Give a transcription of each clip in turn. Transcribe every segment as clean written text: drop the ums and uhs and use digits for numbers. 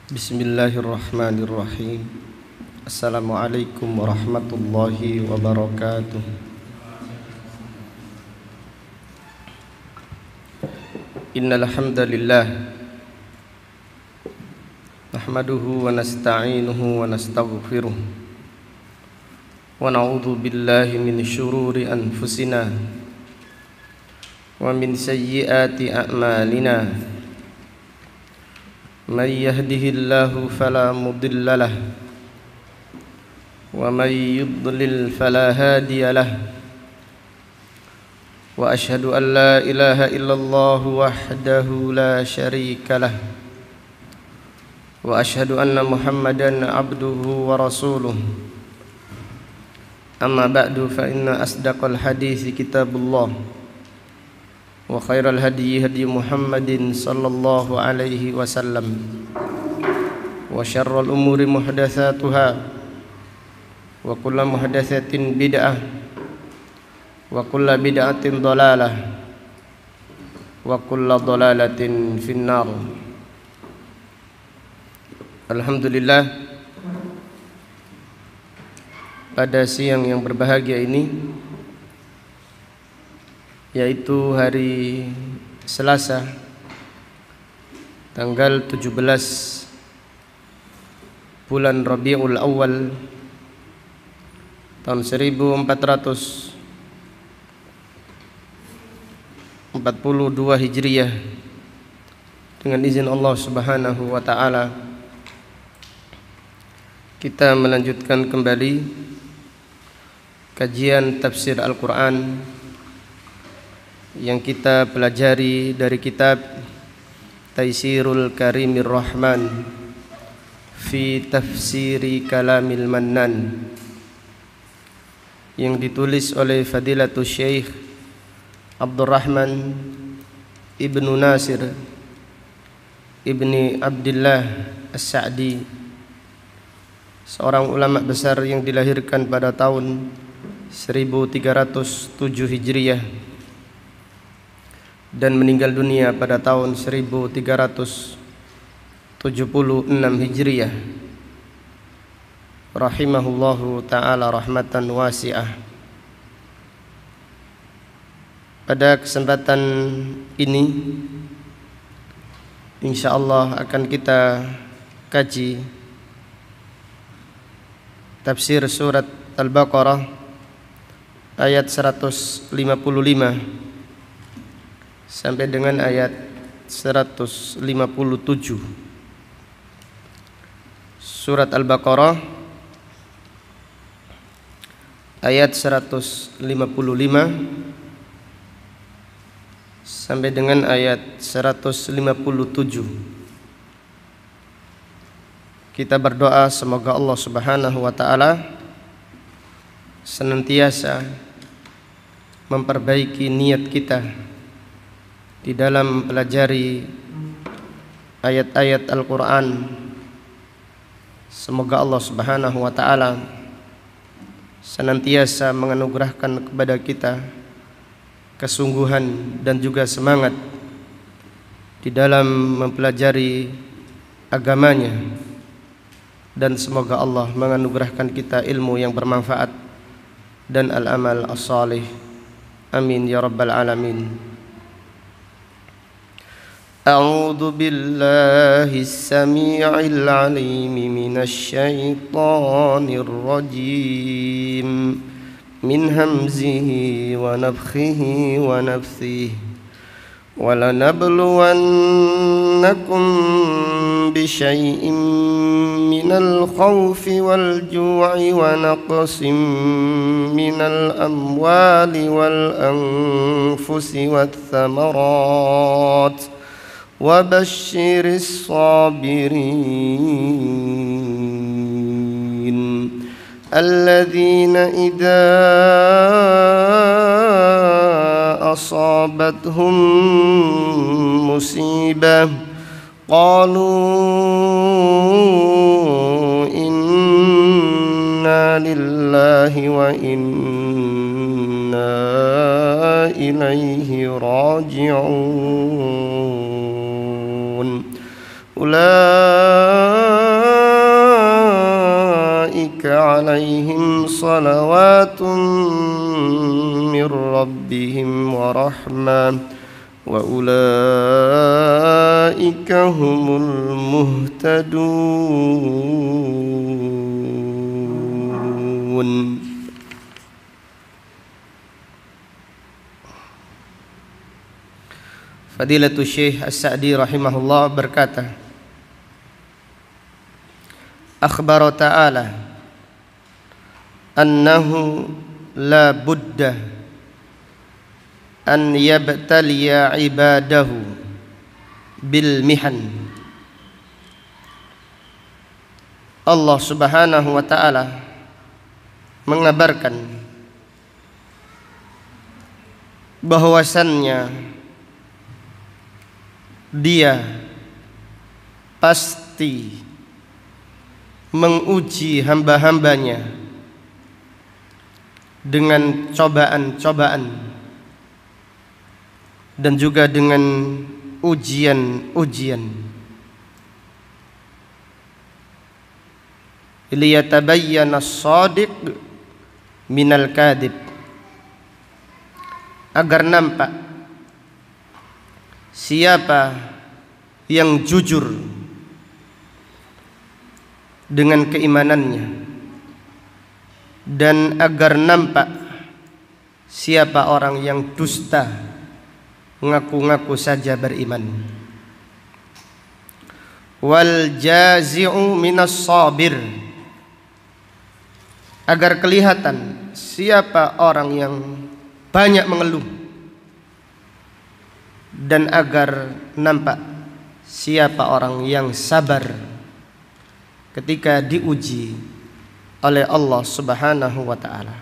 Bismillahirrahmanirrahim. Assalamualaikum warahmatullahi wabarakatuh. Innal hamdalillah nahmaduhu wa nasta'inuhu wa nastaghfiruh wa na'udzu billahi min syururi anfusina wa min sayyiati a'malina. Man yahdihillahu fala mudilla lahu wa man yudlil fala hadiya lahu. Wa ashhadu an la ilaha illallah wahdahu la syarika lahu wa ashhadu anna Muhammadan abduhu wa rasuluh. Amma ba'du, fa inna asdaqal hadithi kitabullah wa khairal hadyi hadyi Muhammadin sallallahu alaihi wasallam wa syarrul umuri muhdatsatuha wa kullu muhdatsatin bid'ah wa kullu bid'atin dhalalah wa kullu dhalalatin finnar. Alhamdulillah, pada siang yang berbahagia ini, yaitu hari Selasa tanggal 17 bulan Rabiul Awal tahun 1442 Hijriah, dengan izin Allah Subhanahu wa taala kita melanjutkan kembali kajian tafsir Al-Qur'an yang kita pelajari dari kitab Taisirul Karimir Rahman fi Tafsiri Kalamil Mannan, yang ditulis oleh Fadilatul Syekh Abdurrahman Ibnu Nasir Ibni Abdillah As-Sa'di, seorang ulama besar yang dilahirkan pada tahun 1307 Hijriah dan meninggal dunia pada tahun 1376 Hijriah, rahimahullahu ta'ala rahmatan wasi'ah. Pada kesempatan ini insyaallah akan kita kaji tafsir surat Al-Baqarah ayat 155 sampai dengan ayat 157. Surat Al-Baqarah ayat 155 sampai dengan ayat 157. Kita berdoa semoga Allah Subhanahu wa taala senantiasa memperbaiki niat kita di dalam mempelajari ayat-ayat Al-Qur'an. Semoga Allah Subhanahu wa taala senantiasa menganugerahkan kepada kita kesungguhan dan juga semangat di dalam mempelajari agamanya, dan semoga Allah menganugerahkan kita ilmu yang bermanfaat dan al-amal as-salih. Amin ya rabbal alamin. A'udzu billahi as-sami'il 'alim minasy syaithanir rajim min hamzihi wa nafthihi wa nafthihi wa lanabluwannakum bisyai'in minal khawfi wal ju'i wa naqsin minal amwali wal anfusi wath thamarat wa basyiris sabirin alladzina idza asabatuhum musibah qalu inna lillahi wa inna ilaihi raji'un. Ulaika عليهم صلوات من ربهم ورحمة وأولئك هم المهتدون. Fadilatul Syekh As-Sa'di rahimahullah berkata, akhbara ta'ala annahu la budda an yabtaliya ibadahu bil mihan. Allah Subhanahu wa ta'ala mengabarkan bahwasannya Dia pasti menguji hamba-hambanya dengan cobaan-cobaan dan juga dengan ujian-ujian. Liyatabayyana as-shadiq minal kadhib, agar nampak siapa yang jujur dengan keimanannya, dan agar nampak siapa orang yang dusta ngaku-ngaku saja beriman. Wal jazi'u minas sabir, agar kelihatan siapa orang yang banyak mengeluh, dan agar nampak siapa orang yang sabar ketika diuji oleh Allah Subhanahu wa ta'ala.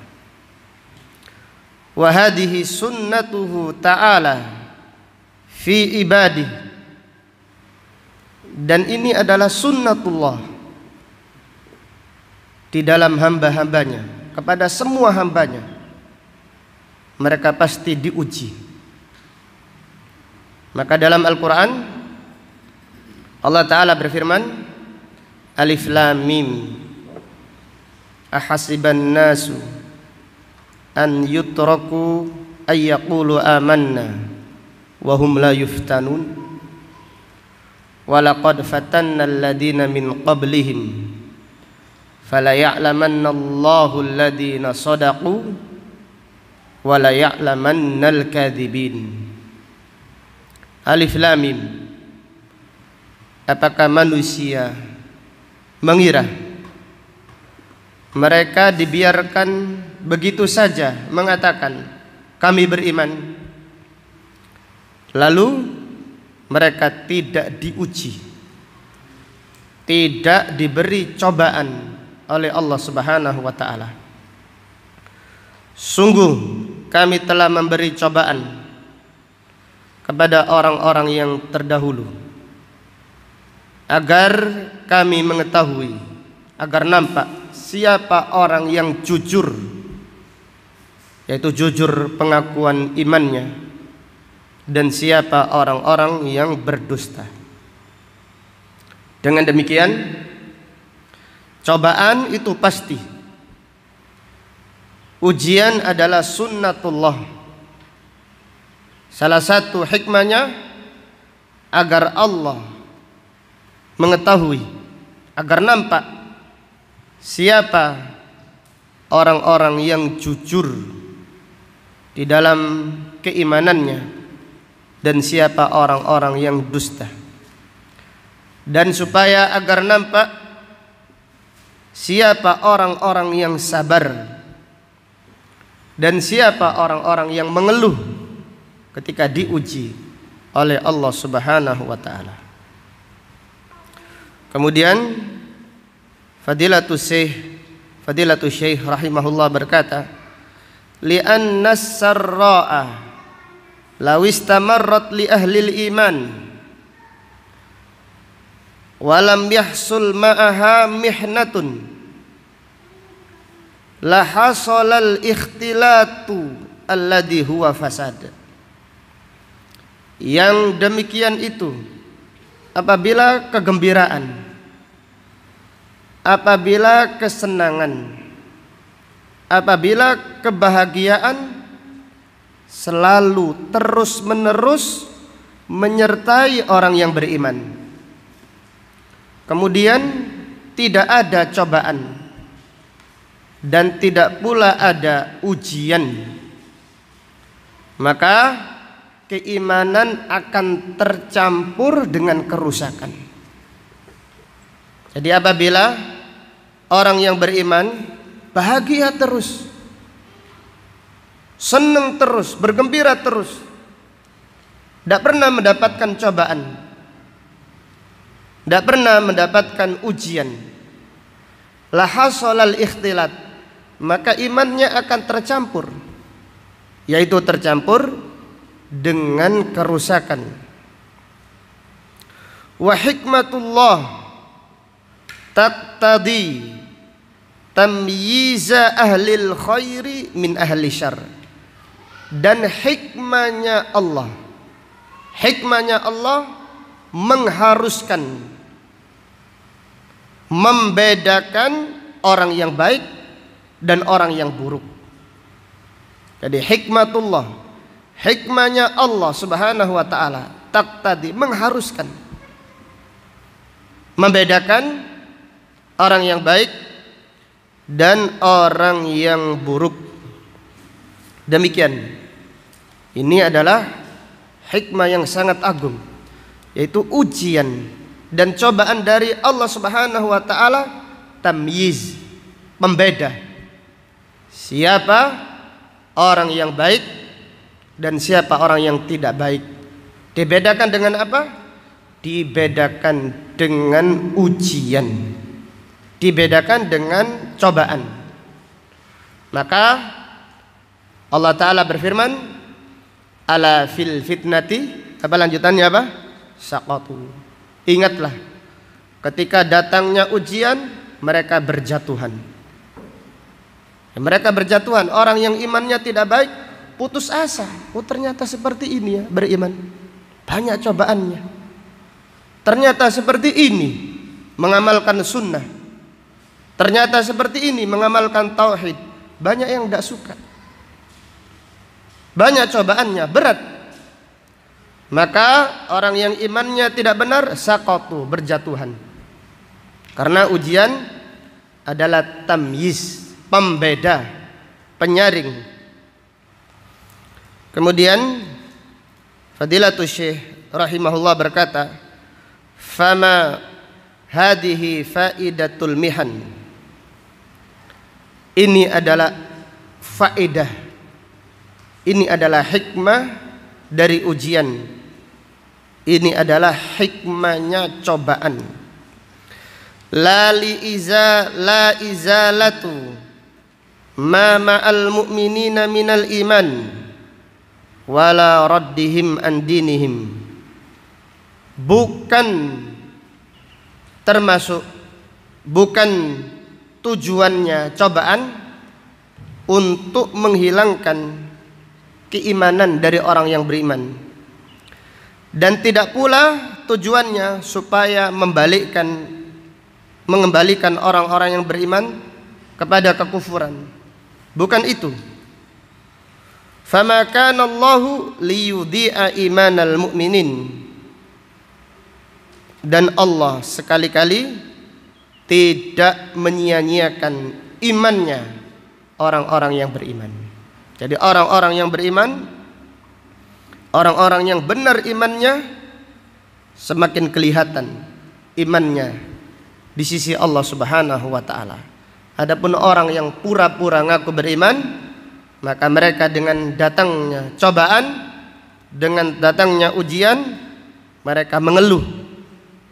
Wa hadhihi sunnatuhu ta'ala fi ibadih, dan ini adalah sunnatullah di dalam hamba-hambanya. Kepada semua hambanya mereka pasti diuji. Maka dalam Al-Quran Allah Ta'ala berfirman, Alif Lam Mim, ahasiban nasu an yutraku ayyaqulu amanna wahum la yuftanun walaqad fatanna alladhina min qablihim fala ya'lamanna Allahu alladhina sadaqu wala ya'lamanna al-kadhibin. Alif Lam Mim, apakah manusia mengira mereka dibiarkan begitu saja mengatakan kami beriman, lalu mereka tidak diuji, tidak diberi cobaan oleh Allah Subhanahu wa ta'ala? Sungguh kami telah memberi cobaan kepada orang-orang yang terdahulu, agar kami mengetahui, agar nampak siapa orang yang jujur, yaitu jujur pengakuan imannya, dan siapa orang-orang yang berdusta. Dengan demikian, cobaan itu pasti. Ujian adalah sunnatullah. Salah satu hikmahnya agar Allah mengetahui, agar nampak siapa orang-orang yang jujur di dalam keimanannya dan siapa orang-orang yang dusta, dan supaya agar nampak siapa orang-orang yang sabar dan siapa orang-orang yang mengeluh ketika diuji oleh Allah Subhanahu wa ta'ala. Kemudian Fadilatul Syekh rahimahullah berkata, li'anna as-sarra'a law istamarrat li ahli iman wa lam yahsul ma'aha mihnatun la hasalal ikhtilatu alladhi huwa fasad. Yang demikian itu, apabila kegembiraan, apabila kesenangan apabila kebahagiaan selalu terus-menerus menyertai orang yang beriman, kemudian tidak ada cobaan dan tidak pula ada ujian, maka keimanan akan tercampur dengan kerusakan. Jadi apabila orang yang beriman bahagia terus, senang terus, bergembira terus, tidak pernah mendapatkan cobaan, tidak pernah mendapatkan ujian, la hasolal ikhtilat, maka imannya akan tercampur, yaitu tercampur dengan kerusakan. Wa hikmatullah taqtadi tamyiza ahlil khairi min ahli syarr. Dan hikmahnya Allah mengharuskan membedakan orang yang baik dan orang yang buruk. Jadi hikmahnya Allah Subhanahu wa taala taqtadi, mengharuskan membedakan orang yang baik dan orang yang buruk. Demikian, ini adalah hikmah yang sangat agung, yaitu ujian dan cobaan dari Allah Subhanahu wa taala, tamyiz, pembeda siapa orang yang baik dan siapa orang yang tidak baik. Dibedakan dengan apa? Dibedakan dengan ujian, dibedakan dengan cobaan. Maka Allah Ta'ala berfirman, ala fil fitnati, apa lanjutannya apa? Saqatu. Ingatlah ketika datangnya ujian, mereka berjatuhan. Mereka berjatuhan. Orang yang imannya tidak baik putus asa. Oh, ternyata seperti ini ya beriman, banyak cobaannya. Ternyata seperti ini mengamalkan sunnah. Ternyata seperti ini mengamalkan tauhid. Banyak yang tidak suka, banyak cobaannya, berat. Maka orang yang imannya tidak benar, saqatu, berjatuhan. Karena ujian adalah tamyiz, pembeda, penyaring. Kemudian Fadilatul Syekh rahimahullah berkata, fama hadihi faidatul mihan. Ini adalah faedah, ini adalah hikmah dari ujian, ini adalah hikmahnya cobaan. La izalatu ma ma'al mu'minina minal iman wala raddihim an dinihim. Bukan tujuannya cobaan untuk menghilangkan keimanan dari orang yang beriman, dan tidak pula tujuannya supaya mengembalikan orang-orang yang beriman kepada kekufuran. Bukan itu. Fama kana Allahu liyudhi'a imanal mu'minin. Dan Allah sekali-kali tidak menyia-nyiakan imannya orang-orang yang beriman. Jadi orang-orang yang beriman, orang-orang yang benar imannya, semakin kelihatan imannya di sisi Allah Subhanahu wa taala. Adapun orang yang pura-pura ngaku beriman, maka mereka dengan datangnya cobaan, dengan datangnya ujian, mereka mengeluh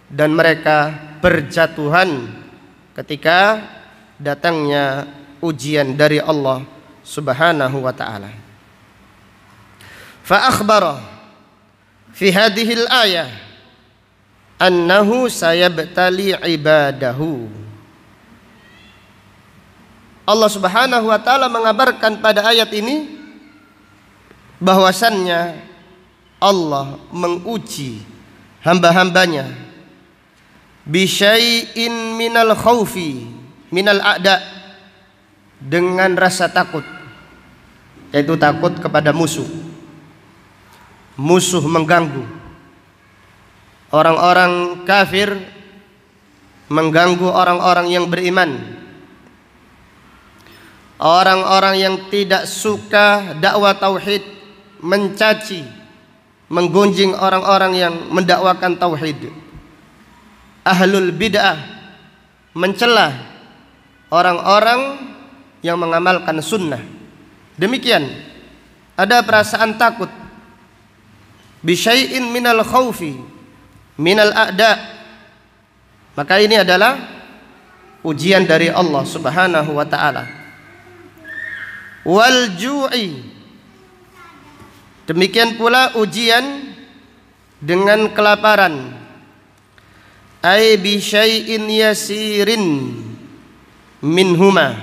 dan mereka berjatuhan ketika datangnya ujian dari Allah Subhanahu wa ta'ala. Fa akhbara fi hadhil ayah annahu sayabtali ibadahu. Allah Subhanahu wa ta'ala mengabarkan pada ayat ini bahwasannya Allah menguji hamba-hambanya bisyai'in minal khaufi minal a'da, dengan rasa takut, yaitu takut kepada musuh. Musuh mengganggu. Orang-orang kafir mengganggu orang-orang yang beriman. Orang-orang yang tidak suka dakwah tauhid mencaci, menggunjing orang-orang yang mendakwakan tauhid. Ahlul bid'ah mencela orang-orang yang mengamalkan sunnah. Demikian ada perasaan takut bisyai'in minal khaufi minal a'da. Maka ini adalah ujian dari Allah Subhanahu wa taala. Wal ju'i, demikian pula ujian dengan kelaparan. Ai bisyai'in yasirin minhuma.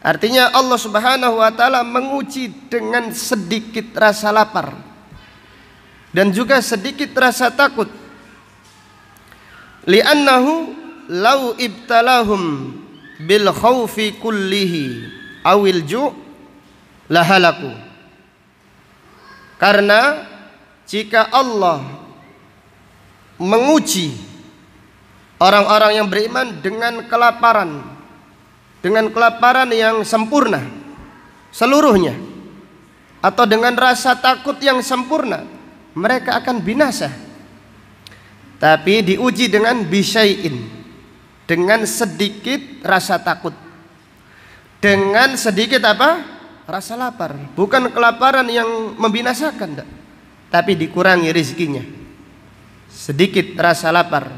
Artinya Allah Subhanahu wa taala menguji dengan sedikit rasa lapar dan juga sedikit rasa takut. Li'annahu law ibtalahum bil khaufi kullihi awil ju' lahalaku. Karena jika Allah menguji orang-orang yang beriman dengan kelaparan yang sempurna seluruhnya, atau dengan rasa takut yang sempurna, mereka akan binasa. Tapi diuji dengan bisyai'in, dengan sedikit rasa takut, dengan sedikit apa? Rasa lapar. Bukan kelaparan yang membinasakan, tapi dikurangi rezekinya. Sedikit rasa lapar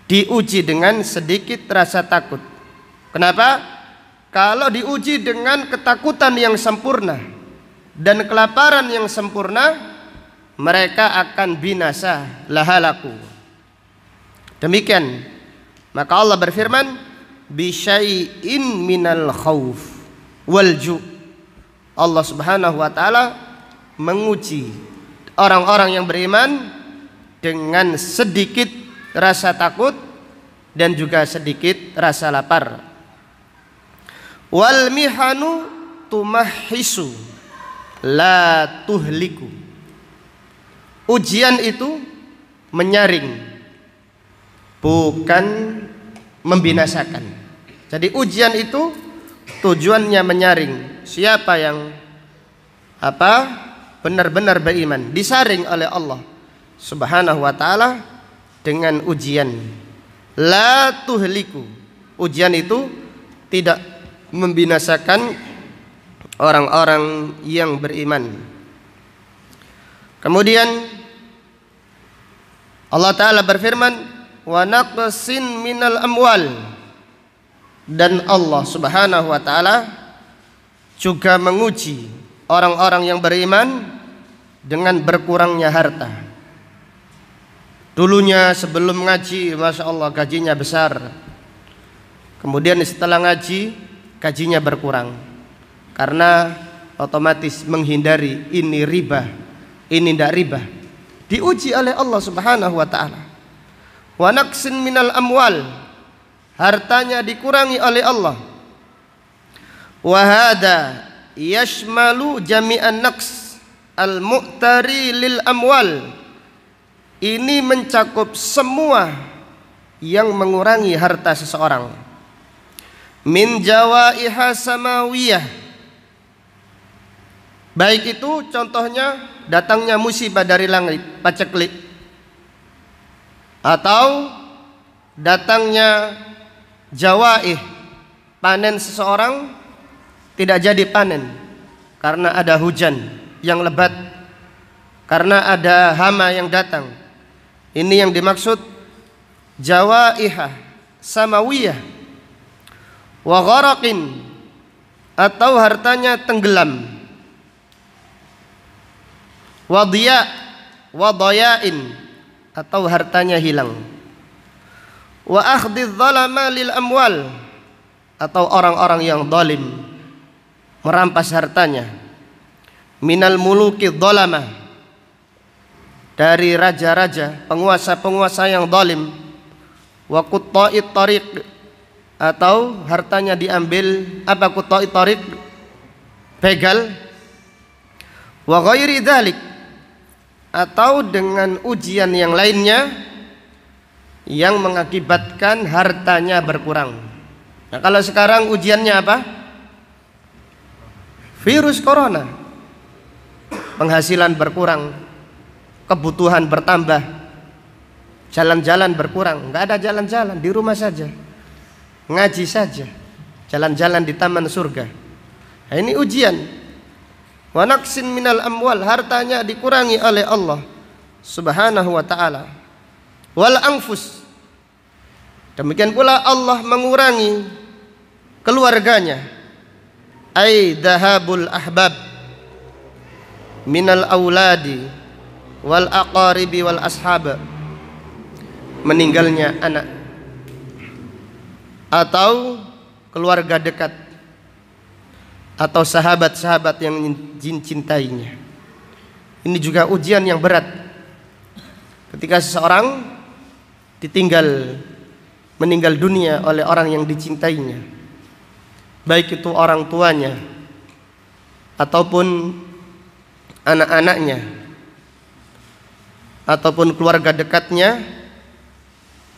diuji dengan sedikit rasa takut. Kenapa? Kalau diuji dengan ketakutan yang sempurna dan kelaparan yang sempurna, mereka akan binasa, lahalaku. Demikian, maka Allah berfirman, bisyai'in minal khauf wal ju'. Allah Subhanahu wa taala menguji orang-orang yang beriman dengan sedikit rasa takut dan juga sedikit rasa lapar. Wal mihanu tumahisu la tuhliku. Ujian itu menyaring, bukan membinasakan. Jadi ujian itu tujuannya menyaring siapa yang benar-benar beriman, disaring oleh Allah Subhanahu wa taala dengan ujian. La tuhliku. Ujian itu tidak membinasakan orang-orang yang beriman. Kemudian Allah Ta'ala berfirman, wa naqsin minal amwal. Dan Allah Subhanahu wa taala juga menguji orang-orang yang beriman dengan berkurangnya harta. Dulunya sebelum ngaji, Masya Allah gajinya besar. Kemudian setelah ngaji gajinya berkurang, karena otomatis menghindari ini riba, ini tidak riba. Diuji oleh Allah Subhanahu wa taala. Wa naqsin minal amwal, hartanya dikurangi oleh Allah. Wa hada yashmalu jami'an naqs al-mu'tari lil amwal. Ini mencakup semua yang mengurangi harta seseorang. Min jawaiha samawiyah, baik itu contohnya datangnya musibah dari langit, paceklik, atau datangnya jawaih, panen seseorang tidak jadi panen karena ada hujan yang lebat, karena ada hama yang datang. Ini yang dimaksud jawaiha samawiyah. Wa gharaqin, atau hartanya tenggelam. Wa dhayain, atau hartanya hilang. Wa akhdhi dzalama lil amwal, atau orang-orang yang zalim merampas hartanya. Minal muluki dzalama, dari raja-raja, penguasa-penguasa yang zalim. Wa qutta'it tariq, atau hartanya diambil apa quta'i thariq, begal, wa ghairi dzalik, atau dengan ujian yang lainnya yang mengakibatkan hartanya berkurang. Nah, kalau sekarang ujiannya apa? Virus corona. Penghasilan berkurang, kebutuhan bertambah, jalan-jalan berkurang, nggak ada jalan-jalan, di rumah saja, ngaji saja, jalan-jalan di taman surga. Nah, ini ujian. Wa naqsin minal amwal, hartanya dikurangi oleh Allah Subhanahu wa taala. Wal anfus, demikian pula Allah mengurangi keluarganya. Ai dhahabul ahbab minal auladi wal aqaribi wal ashab, meninggalnya anak atau keluarga dekat atau sahabat-sahabat yang cintainya. Ini juga ujian yang berat ketika seseorang meninggal dunia oleh orang yang dicintainya, baik itu orang tuanya ataupun anak-anaknya ataupun keluarga dekatnya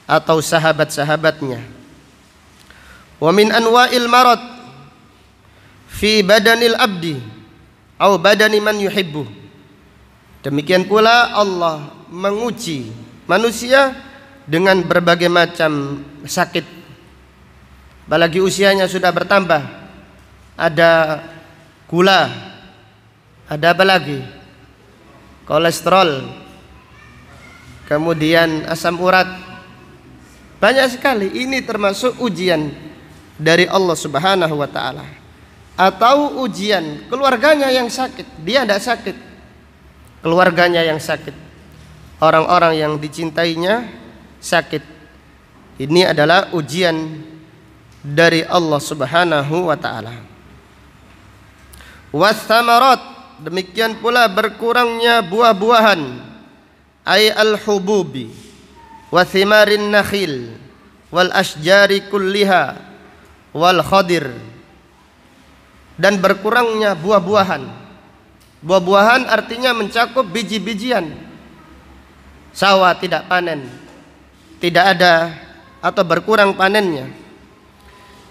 atau sahabat-sahabatnya. Wa min anwa'il marad fi badanil abdi au badani man yuhibbu, demikian pula Allah menguji manusia dengan berbagai macam sakit, apalagi usianya sudah bertambah. Ada gula, ada apa lagi? Kolesterol, kemudian asam urat, banyak sekali. Ini termasuk ujian dari Allah Subhanahu wa taala. Atau ujian keluarganya yang sakit, dia tidak sakit, keluarganya yang sakit, orang-orang yang dicintainya sakit. Ini adalah ujian dari Allah Subhanahu wa taala. Wathamarat, demikian pula berkurangnya buah-buahan, ay al-hububi wa thimarin nakhil wal ashjari kulliha wal khadir, dan berkurangnya buah-buahan. Buah-buahan artinya mencakup biji-bijian. Sawah tidak panen, tidak ada atau berkurang panennya.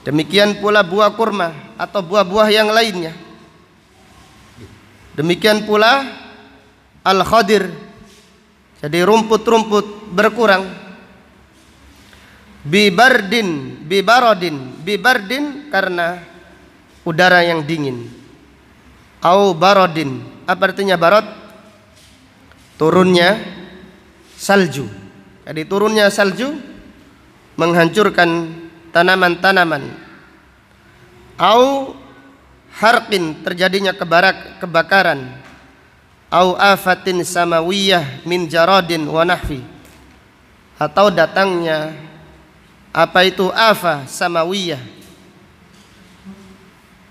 Demikian pula buah kurma atau buah-buah yang lainnya. Demikian pula al-khadir, jadi rumput-rumput berkurang. Bibardin karena udara yang dingin. Au barodin, apa artinya barod? Turunnya salju. Jadi turunnya salju menghancurkan tanaman-tanaman. Au harqin, terjadinya kebakaran. Au afatin samawiyah min jaradin wa nahfi, atau datangnya apa itu afa samawiyah,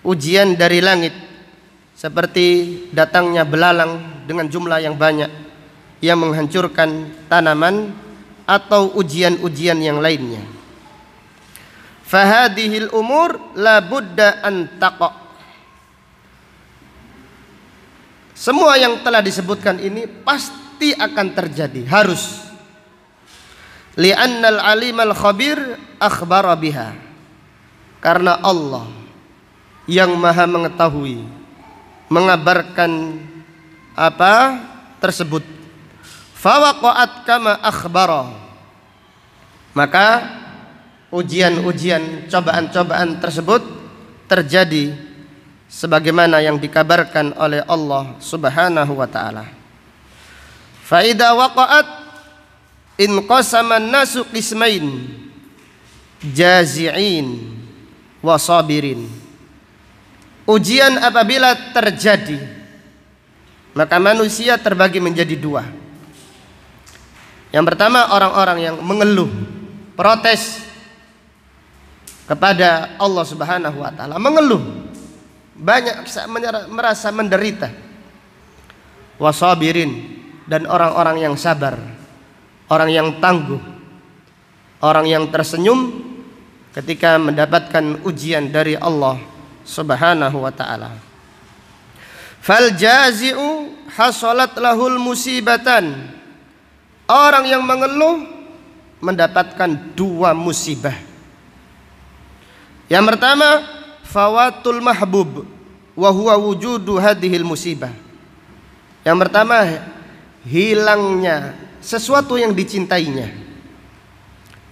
ujian dari langit, seperti datangnya belalang dengan jumlah yang banyak yang menghancurkan tanaman, atau ujian-ujian yang lainnya. Fahadihil umur la budda an taqa, semua yang telah disebutkan ini pasti akan terjadi, harus. Li'annal alimal khabir akhbara biha, karena Allah yang maha mengetahui mengabarkan apa tersebut. Fawaqa'at kama akhbara, maka ujian-ujian, cobaan-cobaan tersebut terjadi sebagaimana yang dikabarkan oleh Allah Subhanahu wa taala. Fa idza waqa'at inqasama an-nasu qismain, jazi'in wa sabirin. Ujian apabila terjadi, maka manusia terbagi menjadi dua. Yang pertama, orang-orang yang mengeluh, protes kepada Allah Subhanahu wa taala, mengeluh, banyak merasa menderita. Wasabirin, dan orang-orang yang sabar, orang yang tangguh, orang yang tersenyum ketika mendapatkan ujian dari Allah Subhanahu wa ta'ala. Fal jazi'u hasalat lahul musibatan. Orang yang mengeluh mendapatkan dua musibah. Yang pertama, fawatul mahbub wa huwa wujudu hadhil musibah. Yang pertama, hilangnya sesuatu yang dicintainya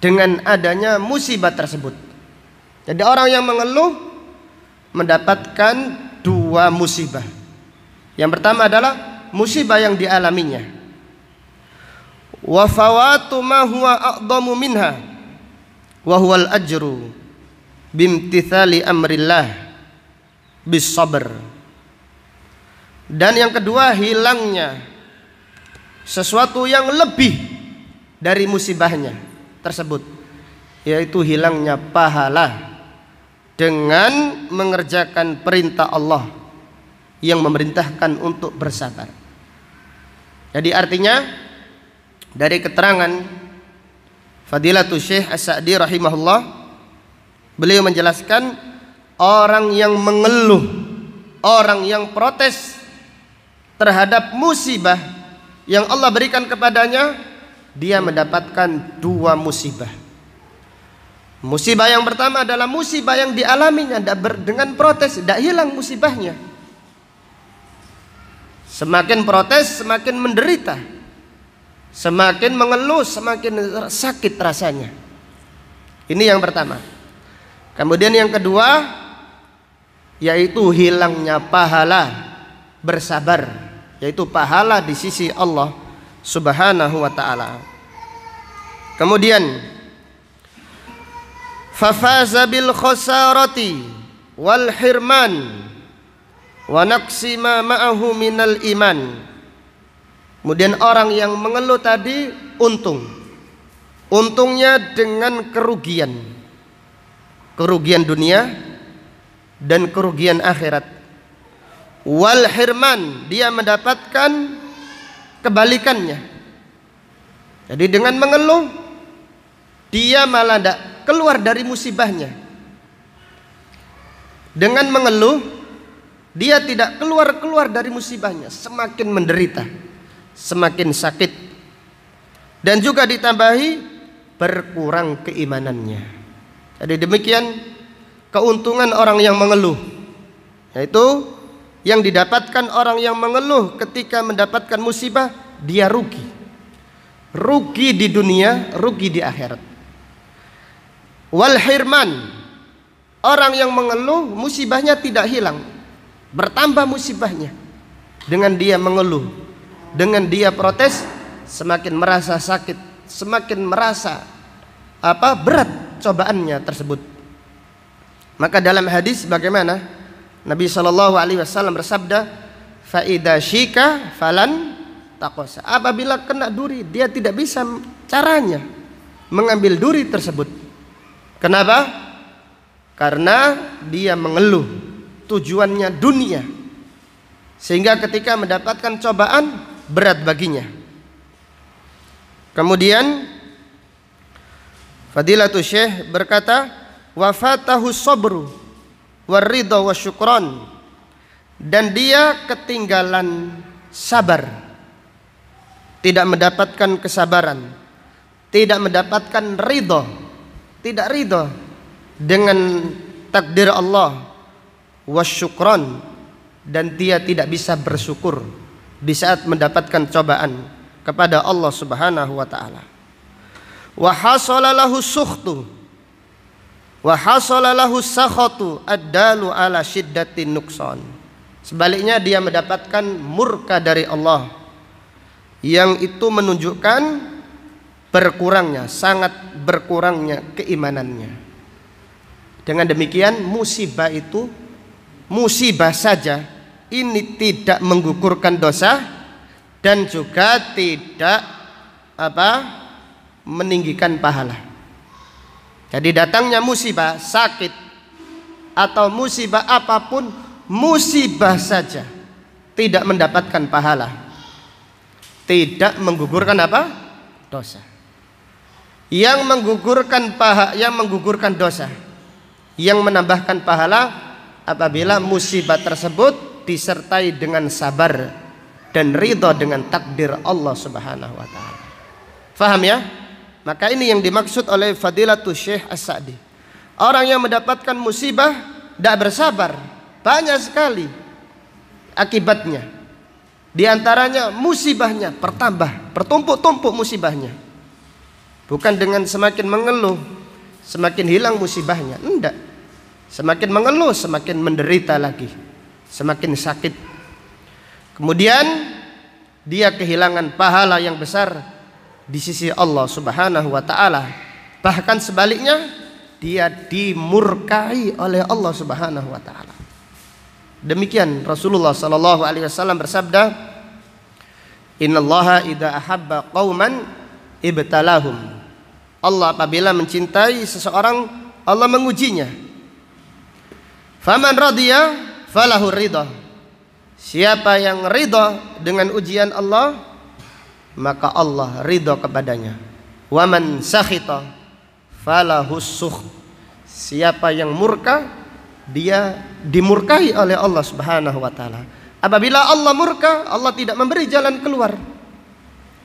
dengan adanya musibah tersebut. Jadi orang yang mengeluh mendapatkan dua musibah. Yang pertama adalah musibah yang dialaminya. Wa fawatu ma huwa a'dhamu minha wa huwal ajru bimtithali amrillah bis sabr. Dan yang kedua, hilangnya sesuatu yang lebih dari musibahnya tersebut, yaitu hilangnya pahala dengan mengerjakan perintah Allah yang memerintahkan untuk bersabar. Jadi artinya dari keterangan Fadilatul Syekh As-Sa'di rahimahullah, beliau menjelaskan orang yang mengeluh, orang yang protes terhadap musibah yang Allah berikan kepadanya, dia mendapatkan dua musibah. Musibah yang pertama adalah musibah yang dialaminya dengan protes, tidak hilang musibahnya. Semakin protes, semakin menderita. Semakin mengeluh, semakin sakit rasanya. Ini yang pertama. Kemudian yang kedua, yaitu hilangnya pahala bersabar, yaitu pahala di sisi Allah Subhanahu wa ta'ala. Kemudian fafaza bil khasarati wal hirman wa naqsi ma ma'ahu minal iman. Kemudian orang yang mengeluh tadi untungnya dengan kerugian dunia dan kerugian akhirat. Wal hirman, dia mendapatkan kebalikannya. Jadi dengan mengeluh dia malah tidak keluar dari musibahnya. Dengan mengeluh dia tidak keluar dari musibahnya, semakin menderita, semakin sakit, dan juga ditambahi berkurang keimanannya. Jadi demikian keuntungan orang yang mengeluh, yaitu yang didapatkan orang yang mengeluh ketika mendapatkan musibah, dia rugi di dunia, rugi di akhirat. Wal hirman, orang yang mengeluh musibahnya tidak hilang, bertambah musibahnya. Dengan dia mengeluh, dengan dia protes, semakin merasa sakit, semakin merasa berat cobaannya tersebut. Maka dalam hadis bagaimana Nabi SAW bersabda, fa idza syika falan taqasa. Apabila kena duri, dia tidak bisa caranya mengambil duri tersebut. Kenapa? Karena dia mengeluh, tujuannya dunia, sehingga ketika mendapatkan cobaan berat baginya. Kemudian Fadilatul Syekh berkata, wafatahu sabru waridha wasyukran, dan dia ketinggalan sabar, tidak mendapatkan kesabaran, tidak mendapatkan ridha, tidak ridha dengan takdir Allah, wasyukran, dan dia tidak bisa bersyukur di saat mendapatkan cobaan kepada Allah Subhanahu wa ta'ala. Wa hasala lahu sukhtu wa hasala lahu sakhatu ad-dalu ala syiddatin nuqsan. Sebaliknya dia mendapatkan murka dari Allah, yang itu menunjukkan berkurangnya, sangat berkurangnya keimanannya. Dengan demikian musibah itu musibah saja, ini tidak menggugurkan dosa dan juga tidak meninggikan pahala. Jadi datangnya musibah, sakit atau musibah apapun, musibah saja tidak mendapatkan pahala, tidak menggugurkan dosa. yang menggugurkan dosa, yang menambahkan pahala apabila musibah tersebut disertai dengan sabar dan ridha dengan takdir Allah Subhanahu wa taala. Faham ya? Maka ini yang dimaksud oleh Fadilatul Syekh As-Sa'di. Orang yang mendapatkan musibah tidak bersabar, banyak sekali akibatnya. Di antaranya musibahnya bertumpuk-tumpuk musibahnya. Bukan dengan semakin mengeluh semakin hilang musibahnya, enggak. Semakin mengeluh semakin menderita lagi, semakin sakit. Kemudian dia kehilangan pahala yang besar di sisi Allah Subhanahu wa taala. Bahkan sebaliknya, dia dimurkai oleh Allah Subhanahu wa taala. Demikian Rasulullah sallallahu alaihi wasallam bersabda, "Innallaha idza ahabba qauman ibtalahum." Allah apabila mencintai seseorang, Allah mengujinya. Faman radiya falahu ridha. Siapa yang ridha dengan ujian Allah, maka Allah ridha kepadanya. Wa man sakhita falahu sukh. Siapa yang murka, dia dimurkai oleh Allah Subhanahu wa taala. Apabila Allah murka, Allah tidak memberi jalan keluar.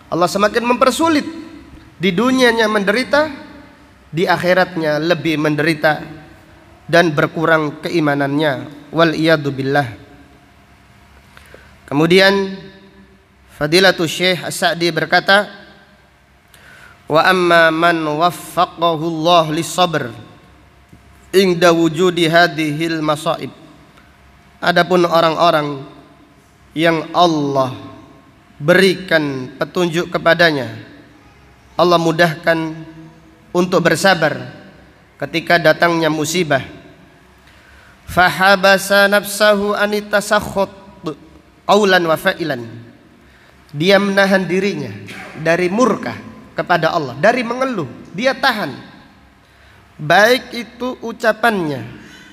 Allah semakin mempersulit. Di dunianya menderita, di akhiratnya lebih menderita dan berkurang keimanannya. Wal iyadu billah. Kemudian Fadilatul Syekh As-Sa'di berkata, wa amma man waffaqahu Allah lis-sabr inda wujudi hadhil masaib. Adapun orang-orang yang Allah berikan petunjuk kepadanya, Allah mudahkan untuk bersabar ketika datangnya musibah. Fahabasa nafsahu anitasakhut qaulan wa fa'ilan. Dia menahan dirinya dari murka kepada Allah, dari mengeluh, dia tahan. Baik itu ucapannya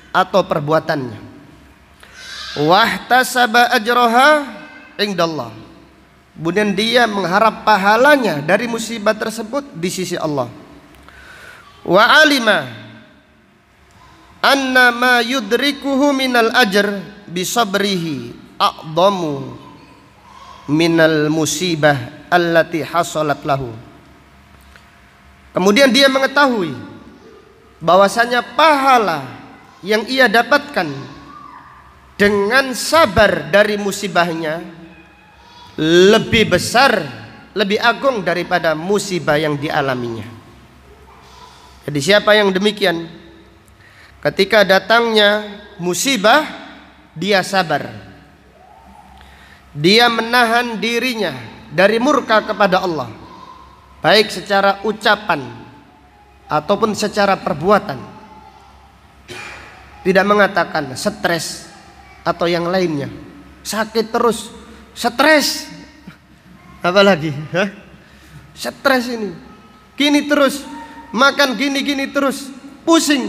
atau perbuatannya. Wahtasaba ajraha indallah. Kemudian dia mengharap pahalanya dari musibah tersebut di sisi Allah. Wa alima anna ma yudrikuhu minal ajr bisabrihi a'dhamu minal musibah allati hasalat lahu. Kemudian dia mengetahui bahwasanya pahala yang ia dapatkan dengan sabar dari musibahnya lebih besar, lebih agung daripada musibah yang dialaminya. Jadi siapa yang demikian, ketika datangnya musibah, dia sabar, dia menahan dirinya dari murka kepada Allah, baik secara ucapan ataupun secara perbuatan. Tidak mengatakan stres atau yang lainnya, sakit terus, stres, apalagi stres ini, gini terus, makan gini terus, pusing,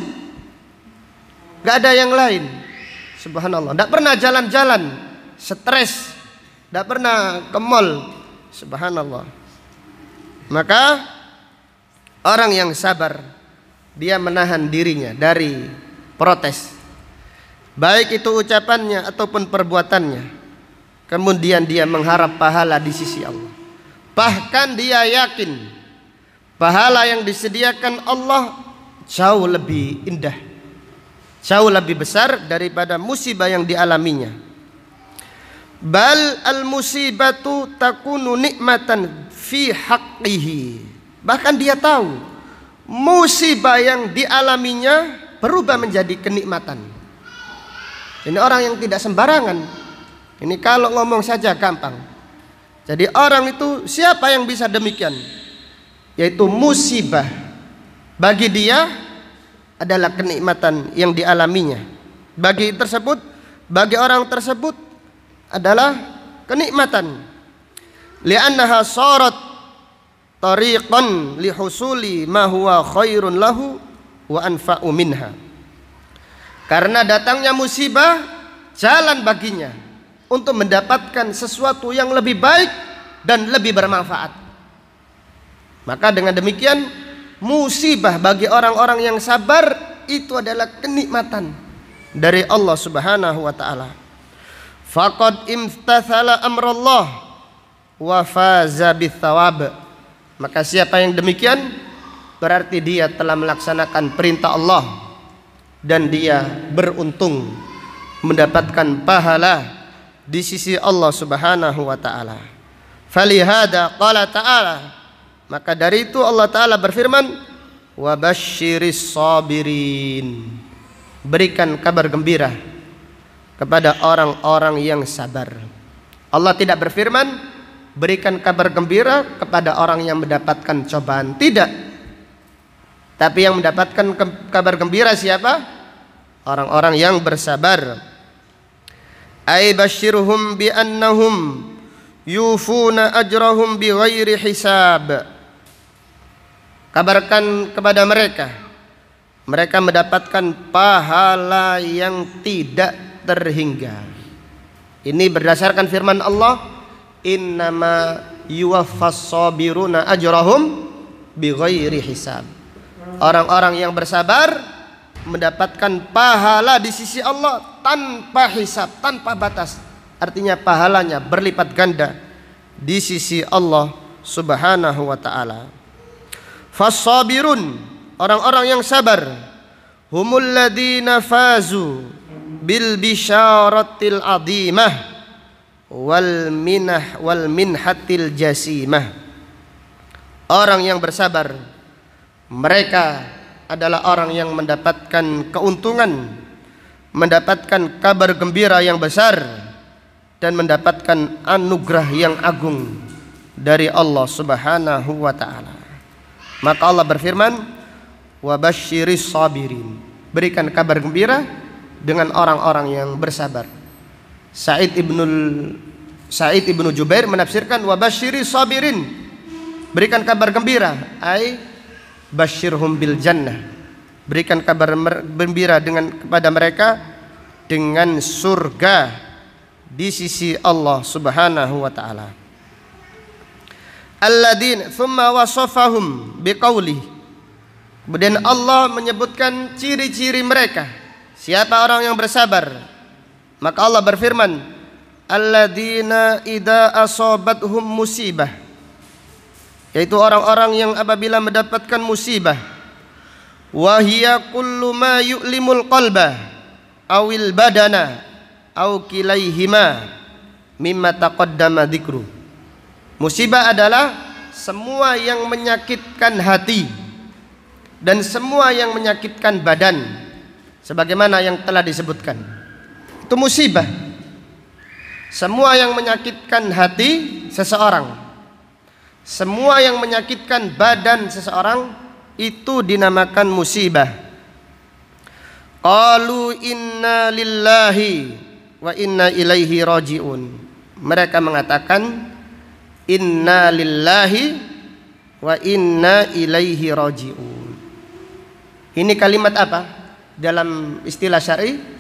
gak ada yang lain. Subhanallah, gak pernah jalan-jalan, stres, gak pernah ke mall. Subhanallah. Maka orang yang sabar, dia menahan dirinya dari protes, baik itu ucapannya ataupun perbuatannya. Kemudian dia mengharap pahala di sisi Allah. Bahkan dia yakin pahala yang disediakan Allah jauh lebih indah, jauh lebih besar daripada musibah yang dialaminya. Bal al musibatu takunu nikmatan fi haqqihi. Bahkan dia tahu musibah yang dialaminya berubah menjadi kenikmatan. Ini orang yang tidak sembarangan. Ini kalau ngomong saja gampang. Jadi orang itu siapa yang bisa demikian? Yaitu musibah bagi dia adalah kenikmatan yang dialaminya. Bagi orang tersebut adalah kenikmatan. Li'annaha sarat tariqan lihusuli ma huwa khairun lahu wa anfa'u minha. Karena datangnya musibah, jalan baginya untuk mendapatkan sesuatu yang lebih baik dan lebih bermanfaat. Maka dengan demikian musibah bagi orang-orang yang sabar itu adalah kenikmatan dari Allah Subhanahu wa taala. Faqad imtathala amrallah wa faza bitsawab. Maka siapa yang demikian berarti dia telah melaksanakan perintah Allah dan dia beruntung mendapatkan pahala di sisi Allah Subhanahu wa taala. Falihada qala ta'ala, maka dari itu Allah taala berfirman, wa basyiris sabirin, berikan kabar gembira kepada orang-orang yang sabar. Allah tidak berfirman berikan kabar gembira kepada orang yang mendapatkan cobaan, tidak. Tapi yang mendapatkan kabar gembira siapa? Orang-orang yang bersabar. Ay basyirhum bi annahum yufuna ajrahum bi ghairi hisab. Kabarkan kepada mereka, mereka mendapatkan pahala yang tidak terhingga. Ini berdasarkan firman Allah, innama yuwaffas sabiruna ajrahum bighairi hisab. Orang-orang yang bersabar mendapatkan pahala di sisi Allah tanpa hisab, tanpa batas. Artinya pahalanya berlipat ganda di sisi Allah Subhanahu wa taala. Fas-sabirun, orang-orang yang sabar, humul ladina fazu bil bisyaratil adimah wal minhatil jasimah. Orang yang bersabar, mereka adalah orang yang mendapatkan keuntungan, mendapatkan kabar gembira yang besar, dan mendapatkan anugerah yang agung dari Allah Subhanahu wa taala. Maka Allah berfirman, wa basyiris sabirin, berikan kabar gembira dengan orang-orang yang bersabar. Sa'id ibnu Jubair menafsirkan wa basyiris sabirin, berikan kabar gembira, ai basyirhum bil jannah, berikan kabar gembira kepada mereka dengan surga di sisi Allah Subhanahu wa taala. Alladzina thumma wasafahum biqauli, kemudian Allah menyebutkan ciri-ciri mereka. Siapa orang yang bersabar? Maka Allah berfirman, alladzina idza asabathum musibah, yaitu orang-orang yang apabila mendapatkan musibah, wa hiya kullu ma yu'limul qalba awil badana aw kilaihima mimma taqaddama dzikru. Musibah adalah semua yang menyakitkan hati dan semua yang menyakitkan badan, sebagaimana yang telah disebutkan. Itu musibah. Semua yang menyakitkan hati seseorang, semua yang menyakitkan badan seseorang, itu dinamakan musibah. Qalu inna lillahi wa inna ilaihi raji'un. Mereka mengatakan inna lillahi wa inna ilaihi raji'un. Ini kalimat apa dalam istilah syar'i?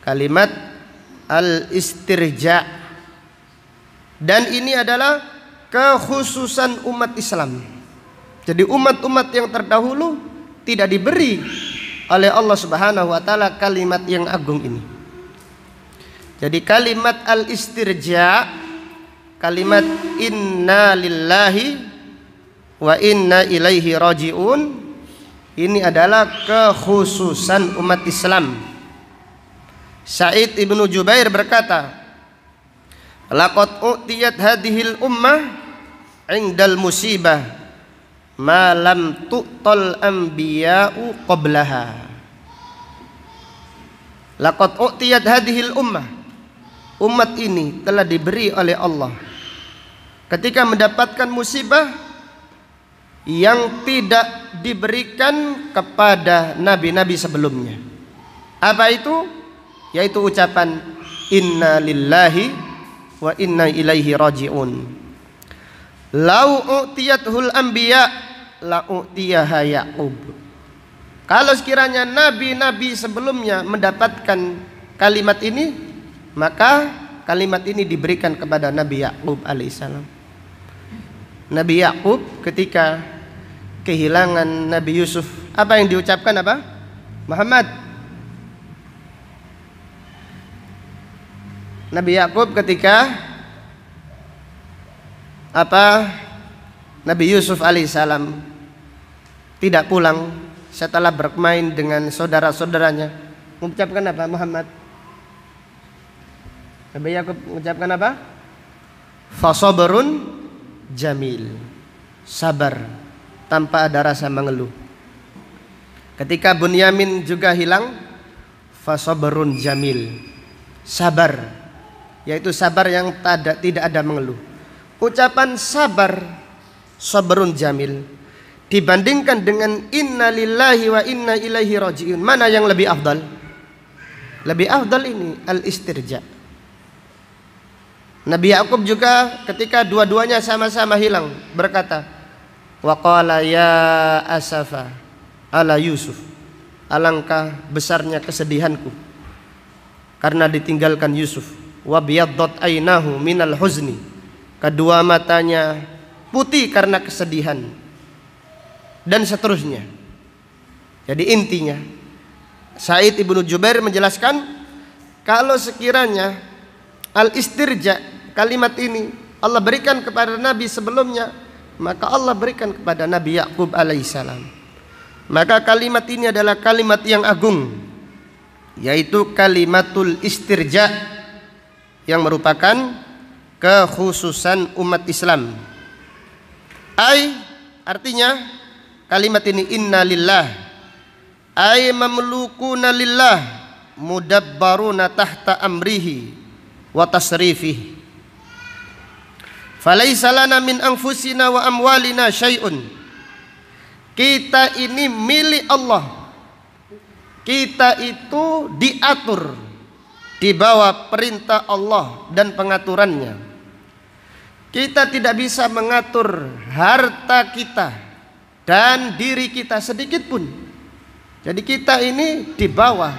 Kalimat al-istirja. Dan ini adalah kekhususan umat Islam. Jadi umat-umat yang terdahulu tidak diberi oleh Allah Subhanahu wa taala kalimat yang agung ini. Jadi kalimat al-istirja, kalimat inna lillahi wa inna ilaihi raji'un, ini adalah kekhususan umat Islam. Sa'id ibnu Jubair berkata, laqad u'tiyat hadhil ummah indal musibah ma lam tu'tal anbiya'u qablaha. Laqad u'tiyat hadhil ummah, umat ini telah diberi oleh Allah ketika mendapatkan musibah yang tidak diberikan kepada nabi-nabi sebelumnya. Apa itu? Yaitu ucapan inna lillahi wa inna ilaihi raji'un. Lau u'tiyathul anbiya la u'tiyaha Ya'qub. Kalau sekiranya nabi-nabi sebelumnya mendapatkan kalimat ini, maka kalimat ini diberikan kepada Nabi Ya'qub alaihissalam. Nabi Ya'qub ketika kehilangan Nabi Yusuf, apa yang diucapkan apa? Muhammad. Nabi Yakub ketika Nabi Yusuf alaihissalam tidak pulang setelah bermain dengan saudara-saudaranya, mengucapkan apa Muhammad? Nabi Yakub mengucapkan apa? Fasabrun jamil, sabar tanpa ada rasa mengeluh. Ketika Bunyamin juga hilang, fasabrun jamil, sabar, yaitu sabar yang tidak ada mengeluh. Ucapan sabar, sabrun jamil, dibandingkan dengan inna lillahi wa inna ilaihi rajiun, mana yang lebih afdal? Lebih afdal ini al-istirja. Nabi Yakub juga ketika dua-duanya sama-sama hilang berkata, wa qala ya asafa ala Yusuf, alangkah besarnya kesedihanku karena ditinggalkan Yusuf. Wa biyaddat ainahu minal huzni, kedua matanya putih karena kesedihan, dan seterusnya. Jadi intinya Sa'id ibnu Jubair menjelaskan, kalau sekiranya al-istirja, kalimat ini Allah berikan kepada Nabi sebelumnya, maka Allah berikan kepada Nabi Yakub alaihissalam. Maka kalimat ini adalah kalimat yang agung, yaitu kalimatul istirja, yang merupakan kekhususan umat Islam. Artinya kalimat ini inna lillah, mamlukuna lillah, mudabbaruna tahta amrihi wa tasrifih, falaisa lana min anfusina wa amwalina syai'un. Kita ini milik Allah, kita itu diatur di bawah perintah Allah dan pengaturannya. Kita tidak bisa mengatur harta kita dan diri kita sedikit pun. Jadi kita ini di bawah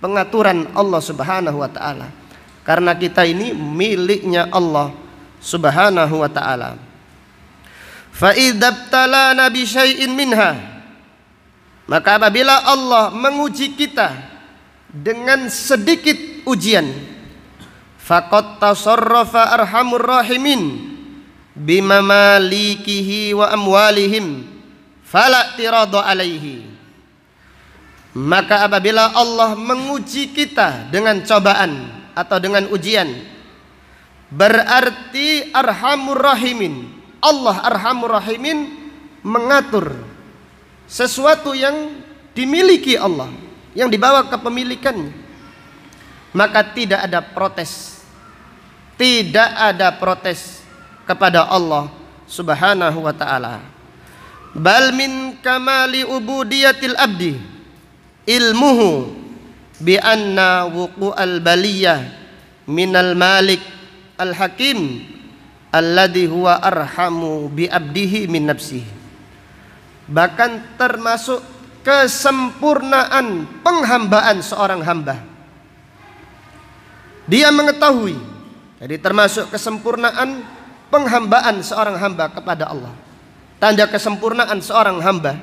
pengaturan Allah Subhanahu wa taala, karena kita ini miliknya Allah Subhanahu wa taala. Fa idzabtalana bi syai'in minha, maka apabila Allah menguji kita dengan sedikit ujian, faqad tasarrafa arhamur rahimin bima malikihi wa amwalihim fala tirada alaihi. Maka apabila Allah menguji kita dengan cobaan atau dengan ujian, berarti arhamur rahimin, Allah arhamur rahimin mengatur sesuatu yang dimiliki Allah, yang dibawa kepemilikannya, maka tidak ada protes, tidak ada protes kepada Allah Subhanahu wa taala. Bal min kamali ubudiyatil abdi ilmuhu bi anna wuqu'al baliyah minal malik al hakim alladhi huwa arhamu bi abdihi min nafsihi. Bahkan termasuk kesempurnaan penghambaan seorang hamba, dia mengetahui. Jadi termasuk kesempurnaan penghambaan seorang hamba kepada Allah. Tanda kesempurnaan seorang hamba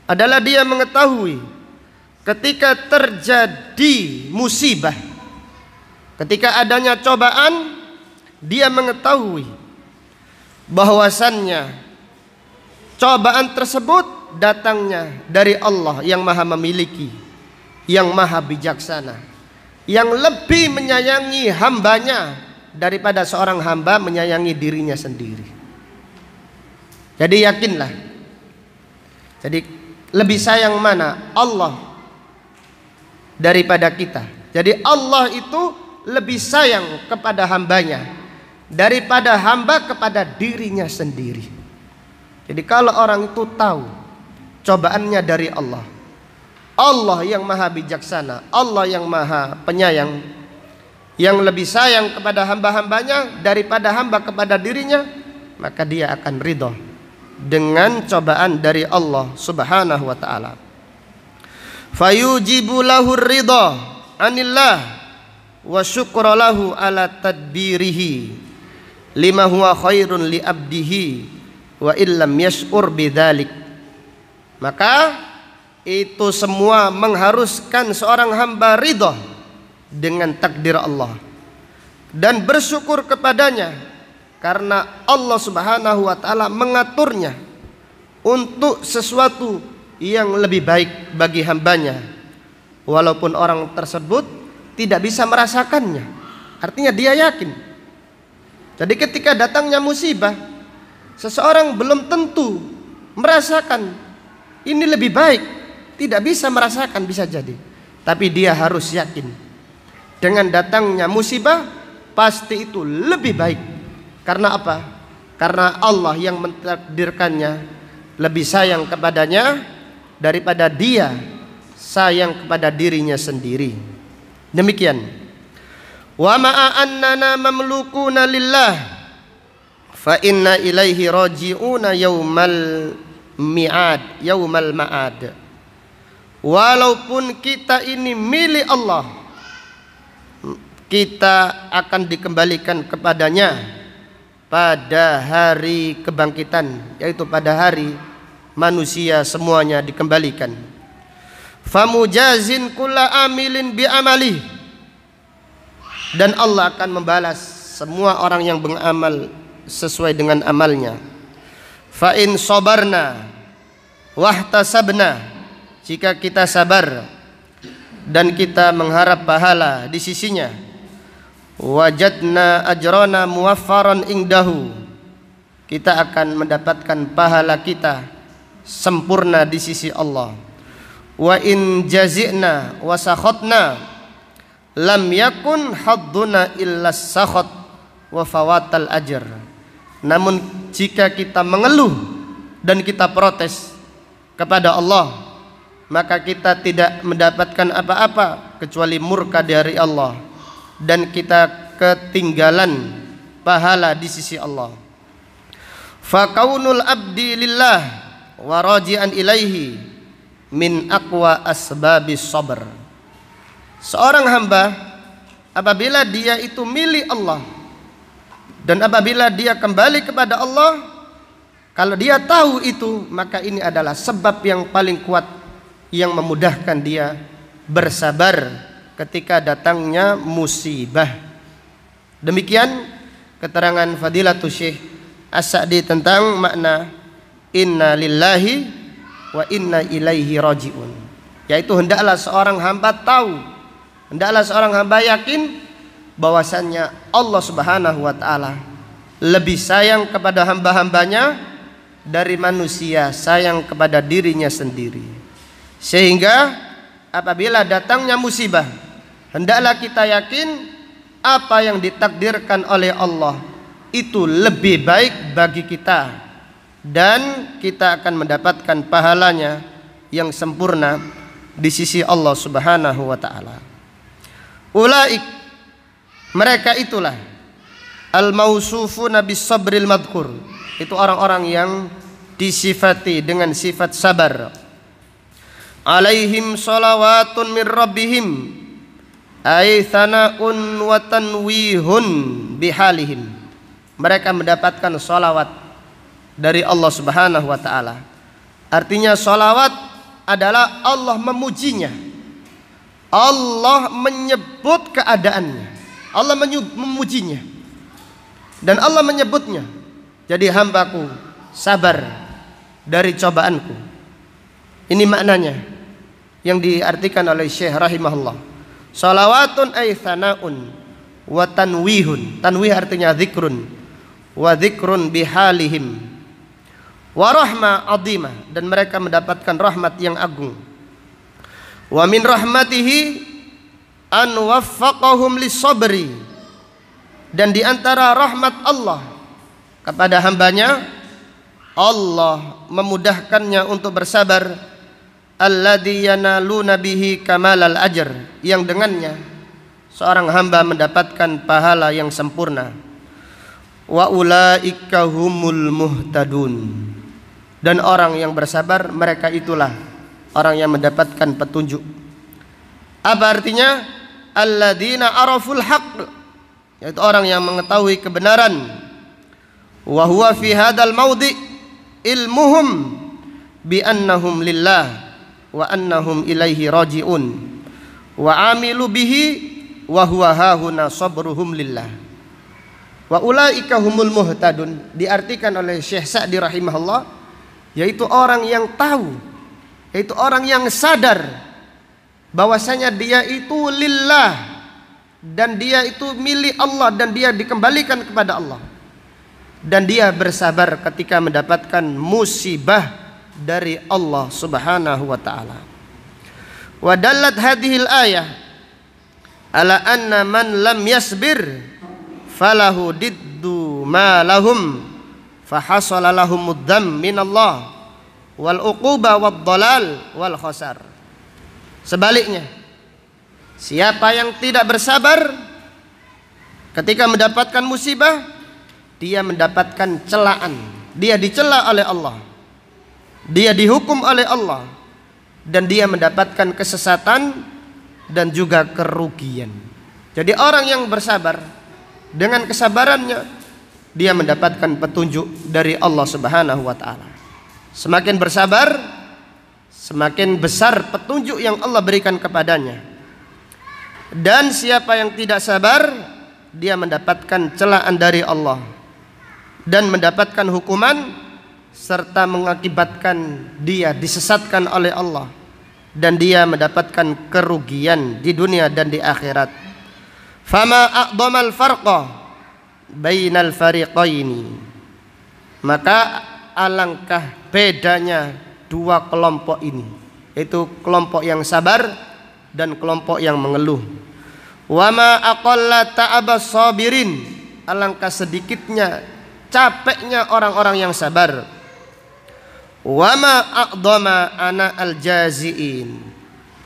adalah dia mengetahui ketika terjadi musibah, ketika adanya cobaan, dia mengetahui bahwasannya cobaan tersebut datangnya dari Allah yang maha memiliki, yang maha bijaksana, yang lebih menyayangi hambanya daripada seorang hamba menyayangi dirinya sendiri. Jadi yakinlah, jadi lebih sayang mana Allah daripada kita. Jadi Allah itu lebih sayang kepada hambanya daripada hamba kepada dirinya sendiri. Jadi kalau orang itu tahu cobaannya dari Allah, Allah yang maha bijaksana, Allah yang maha penyayang, yang lebih sayang kepada hamba-hambanya daripada hamba kepada dirinya, maka dia akan ridho dengan cobaan dari Allah Subhanahu wa ta'ala. Fayujibu lahu ridha anillah wa syukra lahu ala tadbirihi lima huwa khairun li abdihi wa illam yash'ur bidzalik. Maka itu semua mengharuskan seorang hamba ridha dengan takdir Allah dan bersyukur kepadanya karena Allah Subhanahu wa taala mengaturnya untuk sesuatu yang lebih baik bagi hambanya, walaupun orang tersebut tidak bisa merasakannya. Artinya dia yakin. Jadi ketika datangnya musibah, seseorang belum tentu merasakan ini lebih baik, tidak bisa merasakan, bisa jadi, tapi dia harus yakin dengan datangnya musibah pasti itu lebih baik. Karena apa? Karena Allah yang mentakdirkannya lebih sayang kepadanya daripada dia sayang kepada dirinya sendiri. Demikian. Wa ma'a annana mamlukuna lillah fa inna ilaihi raji'una yaumal mi'ad, yaumal ma'ad. Walaupun kita ini milik Allah, kita akan dikembalikan kepadanya pada hari kebangkitan, yaitu pada hari manusia semuanya dikembalikan. Famujazin kulla amilin bi amali, dan Allah akan membalas semua orang yang beramal sesuai dengan amalnya. Fa in sabarna wahtasabna, jika kita sabar dan kita mengharap pahala di sisinya, wajadna ajrana muwaffaran indahu, kita akan mendapatkan pahala kita sempurna di sisi Allah. Wa in jazina wa sakhotna lam yakun hadduna illa sakhot wa fawatal ajr. Namun jika kita mengeluh dan kita protes kepada Allah, maka kita tidak mendapatkan apa-apa kecuali murka dari Allah dan kita ketinggalan pahala di sisi Allah. Fa kaunul abdi lillah wa raji'an ilaihi min aqwa asbabis sabr. Seorang hamba apabila dia itu milik Allah dan apabila dia kembali kepada Allah, kalau dia tahu itu, maka ini adalah sebab yang paling kuat yang memudahkan dia bersabar ketika datangnya musibah. Demikian keterangan Fadilatul Syekh As-Sa'di tentang makna inna lillahi wa inna ilaihi raji'un, yaitu hendaklah seorang hamba tahu, hendaklah seorang hamba yakin bahwasannya Allah Subhanahu wa taala lebih sayang kepada hamba-hambanya dari manusia sayang kepada dirinya sendiri. Sehingga apabila datangnya musibah, hendaklah kita yakin apa yang ditakdirkan oleh Allah itu lebih baik bagi kita, dan kita akan mendapatkan pahalanya yang sempurna di sisi Allah Subhanahu wa taala. Ulaik, mereka itulah al-mausufuna bis sabril madhkur, itu orang-orang yang disifati dengan sifat sabar. Alaihim salawatun min rabbihim ay thana'un wa tanwihun bihalihim. Mereka mendapatkan salawat dari Allah Subhanahu wa taala. Artinya salawat adalah Allah memujinya, Allah menyebut keadaannya, Allah memujinya, dan Allah menyebutnya. Jadi hambaku sabar dari cobaanku. Ini maknanya yang diartikan oleh Syekh rahimahullah. Salawatun ay thana'un wa tanwihun. Tanwih artinya zikrun, wa zikrun bihalihim, wa rahma azimah, dan mereka mendapatkan rahmat yang agung. Wa min rahmatihi an waffaqahum lis-sabri, dan di antara rahmat Allah kepada hambanya, Allah memudahkannya untuk bersabar. Alladzi yanaluna bihi kamalal ajr, yang dengannya seorang hamba mendapatkan pahala yang sempurna. Wa ulaika humul muhtadun, dan orang yang bersabar mereka itulah orang yang mendapatkan petunjuk. Apa artinya? Alladzina araful haqq, yaitu orang yang mengetahui kebenaran. Wa huwa fi hadzal maudhi, ilmuhum bi annahum lillah wa annahum ilaihi raji'un wa amilu bihi wa huwa hahuna sabruhum lillah wa ulaika humul muhtadun. Diartikan oleh Syekh Sa'di rahimahullah, yaitu orang yang tahu, yaitu orang yang sadar bahwasanya dia itu lillah, dan dia itu milik Allah, dan dia dikembalikan kepada Allah, dan dia bersabar ketika mendapatkan musibah dari Allah Subhanahu wa taala. Wa dallat hadhil ayah ala anna man lam yasbir falahu diddu ma lahum fahasala lahumud dham min Allah wal uquba wad dhalal wal khasar. Sebaliknya, siapa yang tidak bersabar ketika mendapatkan musibah, dia mendapatkan celaan, dia dicela oleh Allah, dia dihukum oleh Allah, dan dia mendapatkan kesesatan dan juga kerugian. Jadi orang yang bersabar, dengan kesabarannya dia mendapatkan petunjuk dari Allah Subhanahu wa taala. Semakin bersabar, semakin besar petunjuk yang Allah berikan kepadanya. Dan siapa yang tidak sabar, dia mendapatkan celaan dari Allah dan mendapatkan hukuman, serta mengakibatkan dia disesatkan oleh Allah, dan dia mendapatkan kerugian di dunia dan di akhirat. Fama a'dhamal farqa bainal fariqaini, maka alangkah bedanya dua kelompok ini, yaitu kelompok yang sabar dan kelompok yang mengeluh. Wama aqalla ta'abas sabirin, alangkah sedikitnya capeknya orang-orang yang sabar. Wama a'dhama ana al-jaziin.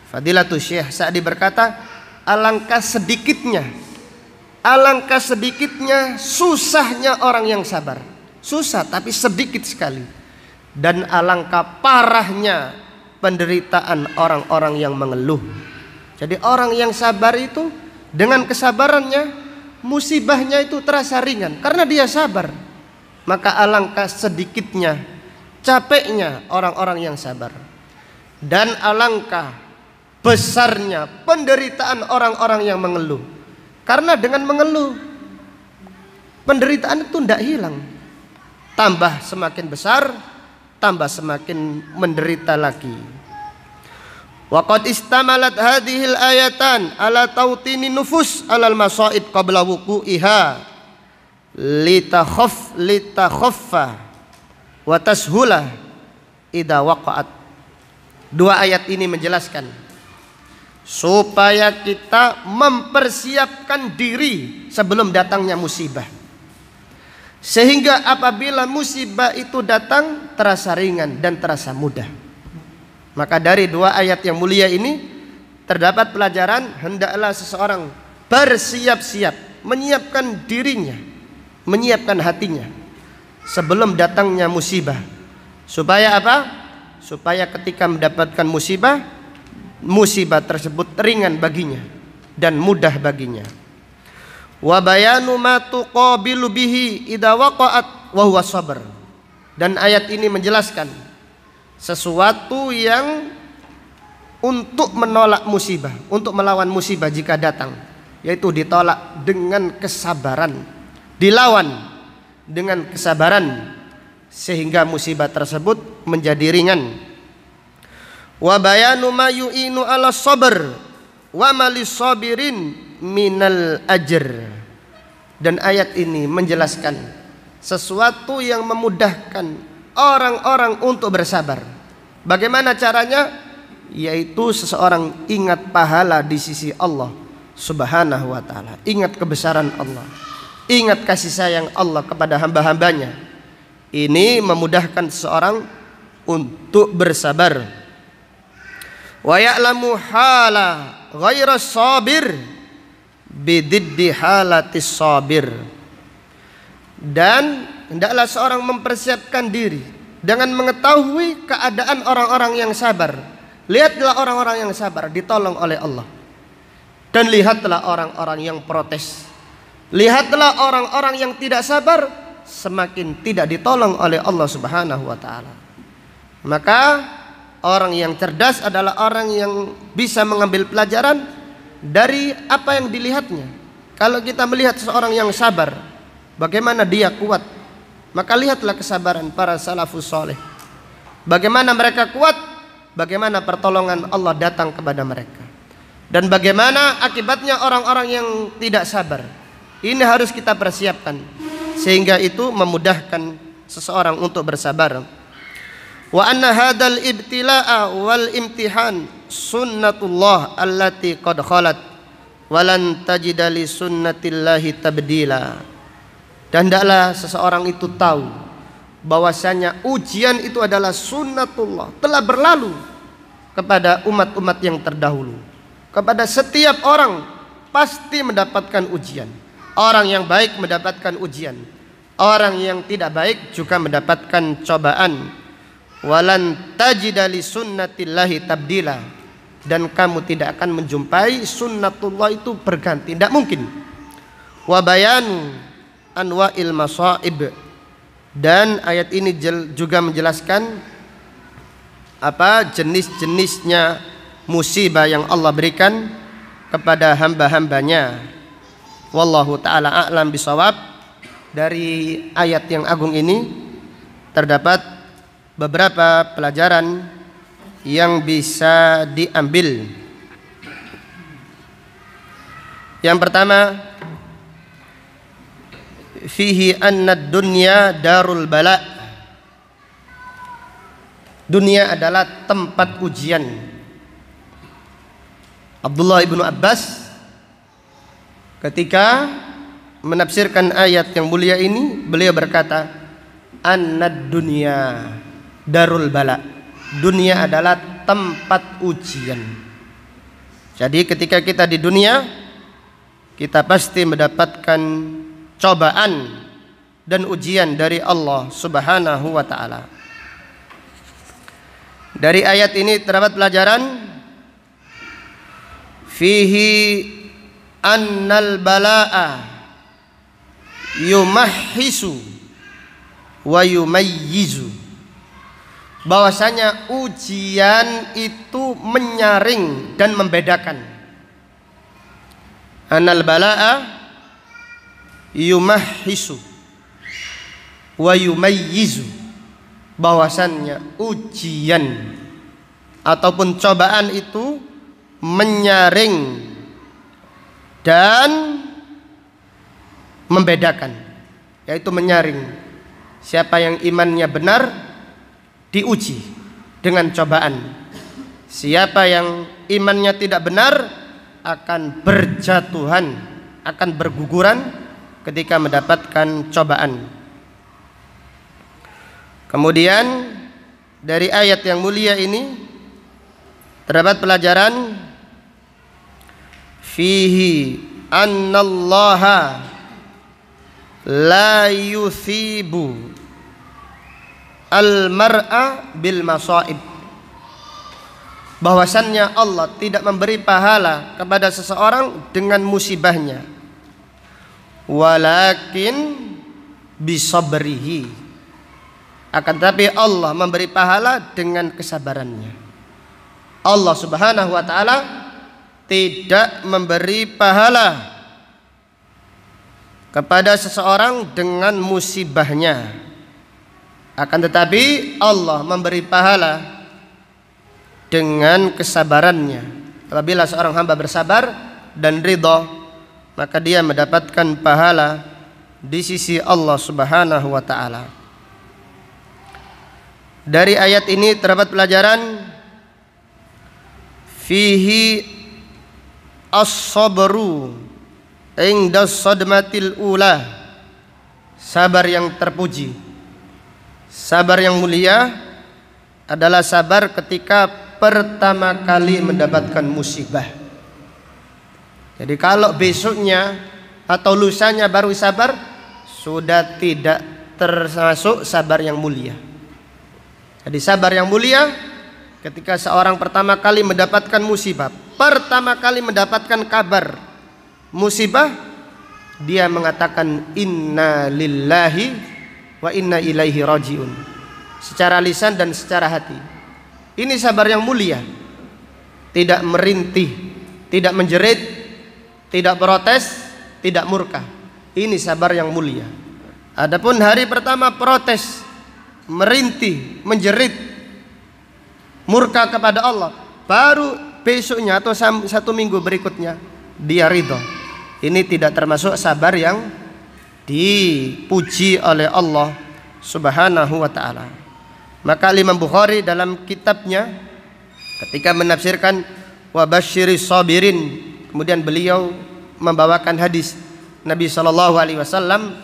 Fadilatul Syekh Sa'di berkata, alangkah sedikitnya susahnya orang yang sabar. Susah tapi sedikit sekali. Dan alangkah parahnya penderitaan orang-orang yang mengeluh. Jadi orang yang sabar itu, dengan kesabarannya musibahnya itu terasa ringan karena dia sabar. Maka alangkah sedikitnya capeknya orang-orang yang sabar, dan alangkah besarnya penderitaan orang-orang yang mengeluh. Karena dengan mengeluh, penderitaan itu tidak hilang, tambah semakin besar, tambah semakin menderita lagi. Wa qad istamalat hadhil ayatan ala tautini nufus alal masaib qabla wuqu'iha litakhaffa wa tashula idza waqa'at. Dua ayat ini menjelaskan supaya kita mempersiapkan diri sebelum datangnya musibah, sehingga apabila musibah itu datang terasa ringan dan terasa mudah. Maka dari dua ayat yang mulia ini terdapat pelajaran, hendaklah seseorang bersiap-siap, menyiapkan dirinya, menyiapkan hatinya sebelum datangnya musibah. Supaya apa? Supaya ketika mendapatkan musibah, musibah tersebut ringan baginya dan mudah baginya. Wa bayanu ma tuqabilu bihi idza waqa'at wa huwa sabr. Dan ayat ini menjelaskan sesuatu yang untuk menolak musibah, untuk melawan musibah jika datang, yaitu ditolak dengan kesabaran, dilawan dengan kesabaran, sehingga musibah tersebut menjadi ringan. Wa bayanu ma yu'inu ala sabr wa ma lisabirin minal ajr. Dan ayat ini menjelaskan sesuatu yang memudahkan orang-orang untuk bersabar. Bagaimana caranya? Yaitu seseorang ingat pahala di sisi Allah Subhanahu wa ta'ala, ingat kebesaran Allah, ingat kasih sayang Allah kepada hamba-hambanya. Ini memudahkan seseorang untuk bersabar. Wa ya'lamu hala ghairas sabir bididdi halatis sabir. Dan hendaklah seorang mempersiapkan diri dengan mengetahui keadaan orang-orang yang sabar. Lihatlah orang-orang yang sabar ditolong oleh Allah, dan lihatlah orang-orang yang protes. Lihatlah orang-orang yang tidak sabar semakin tidak ditolong oleh Allah Subhanahu wa taala. Maka orang yang cerdas adalah orang yang bisa mengambil pelajaran dari apa yang dilihatnya. Kalau kita melihat seseorang yang sabar, bagaimana dia kuat, maka lihatlah kesabaran para salafus saleh. Bagaimana mereka kuat, bagaimana pertolongan Allah datang kepada mereka. Dan bagaimana akibatnya orang-orang yang tidak sabar. Ini harus kita persiapkan, sehingga itu memudahkan seseorang untuk bersabar. Wa anna hadzal ibtila'a wal imtihan sunnatullah allati qad khalat walan tajida li sunnatillahi tabdila. Dan hendaklah seseorang itu tahu bahwasanya ujian itu adalah sunnatullah, telah berlalu kepada umat-umat yang terdahulu. Kepada setiap orang pasti mendapatkan ujian. Orang yang baik mendapatkan ujian, orang yang tidak baik juga mendapatkan cobaan. Walan tajida li sunnatillahi tabdila. Dan kamu tidak akan menjumpai sunnatullah itu berganti, tidak mungkin. Wa bayanu anwa'il masaib. Dan ayat ini juga menjelaskan apa jenis-jenisnya musibah yang Allah berikan kepada hamba-hambanya. Wallahu ta'ala a'lam bisawab. Dari ayat yang agung ini terdapat beberapa pelajaran yang bisa diambil. Yang pertama, fihi anna dunya darul bala. Dunia adalah tempat ujian. Abdullah ibnu Abbas ketika menafsirkan ayat yang mulia ini, beliau berkata, annad dunya darul bala. Dunia adalah tempat ujian. Jadi ketika kita di dunia, kita pasti mendapatkan cobaan dan ujian dari Allah Subhanahu wa taala. Dari ayat ini terdapat pelajaran fihi annal balaa yumahhisu wa yumayyizu. Bahwasanya ujian itu menyaring dan membedakan. Annal balaa yumahhisu wa yumayyizu. Bahwasannya ujian ataupun cobaan itu menyaring dan membedakan, yaitu menyaring siapa yang imannya benar diuji dengan cobaan, siapa yang imannya tidak benar akan berjatuhan, akan berguguran ketika mendapatkan cobaan. Kemudian dari ayat yang mulia ini terdapat pelajaran fihi annallaha la yuthibu al-mar'a bil masaib. Bahwasannya Allah tidak memberi pahala kepada seseorang dengan musibahnya, walakin bisabrihi. Akan tetapi Allah memberi pahala dengan kesabarannya. Allah Subhanahu wa taala tidak memberi pahala kepada seseorang dengan musibahnya. Akan tetapi Allah memberi pahala dengan kesabarannya. Apabila seorang hamba bersabar dan ridha, maka dia mendapatkan pahala di sisi Allah Subhanahu wa taala. Dari ayat ini terdapat pelajaran fihi as-sabru inda sadmatil ula. Sabar yang terpuji, sabar yang mulia adalah sabar ketika pertama kali mendapatkan musibah. Jadi kalau besoknya atau lusanya baru sabar, sudah tidak termasuk sabar yang mulia. Jadi sabar yang mulia ketika seorang pertama kali mendapatkan musibah, pertama kali mendapatkan kabar musibah, dia mengatakan inna lillahi wa inna ilaihi rajiun. Secara lisan dan secara hati. Ini sabar yang mulia. Tidak merintih, tidak menjerit, tidak protes, tidak murka. Ini sabar yang mulia. Adapun hari pertama protes, merintih, menjerit, murka kepada Allah, baru besoknya atau 1 minggu berikutnya dia ridho. Ini tidak termasuk sabar yang dipuji oleh Allah Subhanahu wa ta'ala. Maka Imam Bukhari dalam kitabnya ketika menafsirkan wa basyiris sabirin, kemudian beliau membawakan hadis Nabi sallallahu alaihi wasallam,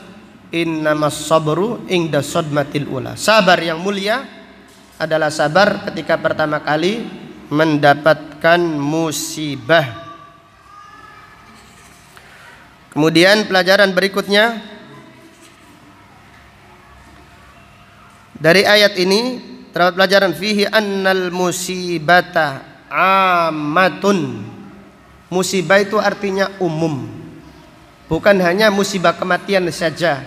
innamas sabru inda sadmatil ula. Sabar yang mulia adalah sabar ketika pertama kali mendapatkan musibah. Kemudian pelajaran berikutnya dari ayat ini terdapat pelajaran fihi annal musibata ammatun. Musibah itu artinya umum, bukan hanya musibah kematian saja.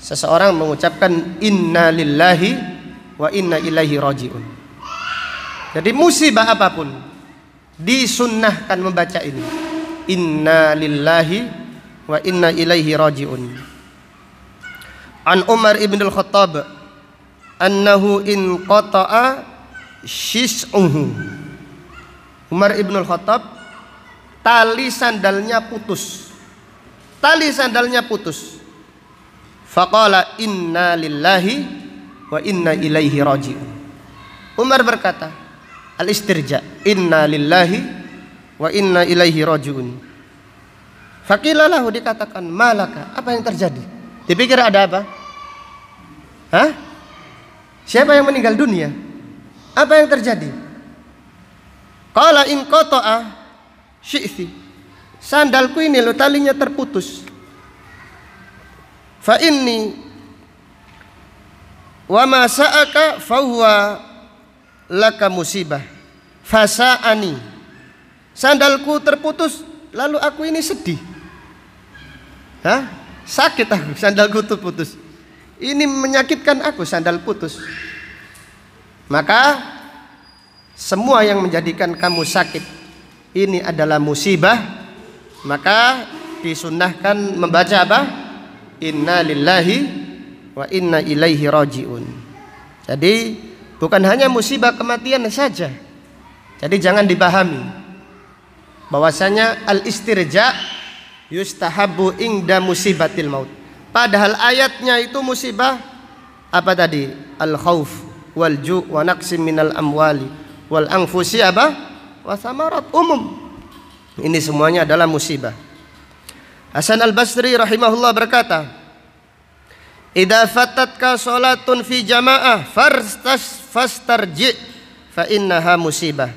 Seseorang mengucapkan inna lillahi wa inna ilaihi rajiun. Jadi musibah apapun disunnahkan membaca ini, inna lillahi wa inna ilaihi rajiun. An Umar ibn al-Khattab annahu in qata'a shis'uhu. Umar ibn al-Khattab tali sandalnya putus. Tali sandalnya putus. Faqala inna lillahi wa inna ilaihi raji'un. Umar berkata, al-istirja, inna lillahi wa inna ilaihi raji'un. Faqila lahu, dikatakan, malaka, apa yang terjadi? Dipikir ada apa? Hah? Siapa yang meninggal dunia? Apa yang terjadi? Qala in qata'a syi'thi, sandalku ini lo talinya terputus. Fa inni wa ma sa'aka fa huwa laka musibah. Fasa'ani, sandalku terputus lalu aku ini sedih. Hah? Sakit aku, sandalku terputus. Ini menyakitkan aku, sandal putus. Maka semua yang menjadikan kamu sakit ini adalah musibah, maka disunnahkan membaca apa? Inna lillahi wa inna ilaihi raji'un. Jadi bukan hanya musibah kematian saja. Jadi jangan dipahami bahwasanya al-istirja yustahabu ingda musibatil maut. Padahal ayatnya itu musibah apa tadi? Al-khauf wal ju' wa naqsim minal amwali wal anfusi apa? Wa samarat, umum. Ini semuanya adalah musibah. Hasan al-Basri rahimahullah berkata, idza fatatka salatun fi jamaah fastarji fa innaha musibah.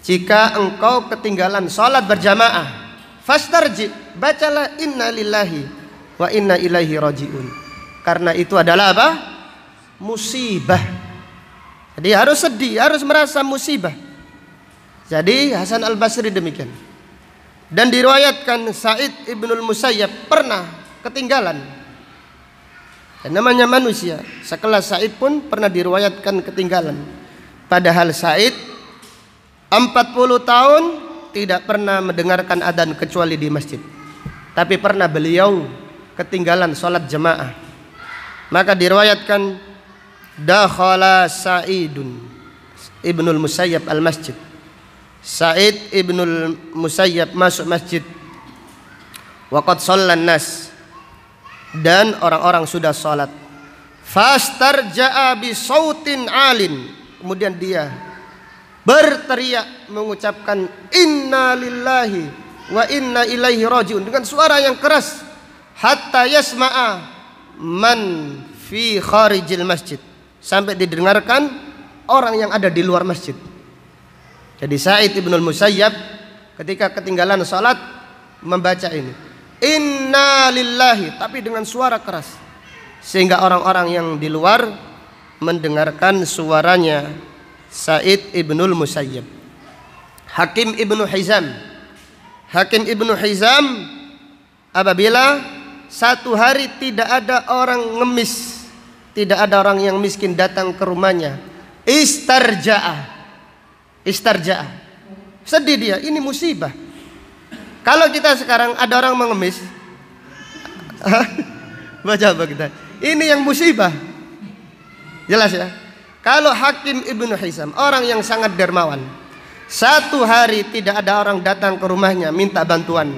Jika engkau ketinggalan salat berjamaah, fastarji, bacalah inna lillahi wa inna ilaihi rajiun. Karena itu adalah apa? Musibah. Jadi harus sedih, harus merasa musibah. Jadi Hasan al-Basri demikian. Dan diriwayatkan Sa'id ibnul Musayyab pernah ketinggalan. Dan namanya manusia, sekelas Sa'id pun pernah diriwayatkan ketinggalan. Padahal Sa'id 40 tahun tidak pernah mendengarkan adzan kecuali di masjid. Tapi pernah beliau ketinggalan sholat jemaah. Maka diriwayatkan dakhala Sa'idun ibnul Musayyab al-masjid. Sa'id ibnul Musayyab masuk masjid. Waqad shallan nas, dan orang-orang sudah salat. Fastarja'a bi sautin alin, kemudian dia berteriak mengucapkan inna lillahi wa inna ilaihi rajiun dengan suara yang keras, hatta yasma'a man fi kharijil masjid, sampai didengarkan orang yang ada di luar masjid. Jadi Sa'id ibnul Musayyab ketika ketinggalan salat membaca ini inna lillahi, tapi dengan suara keras, sehingga orang-orang yang di luar mendengarkan suaranya Sa'id ibnul Musayyab. Hakim ibnu Hizam apabila satu hari tidak ada orang ngemis, tidak ada orang yang miskin datang ke rumahnya. Istarja'ah. Sedih dia, ini musibah. Kalau kita sekarang ada orang mengemis, baca apa kita? Ini yang musibah. Jelas ya? Kalau Hakim Ibnu Hizam, orang yang sangat dermawan, satu hari tidak ada orang datang ke rumahnya minta bantuan,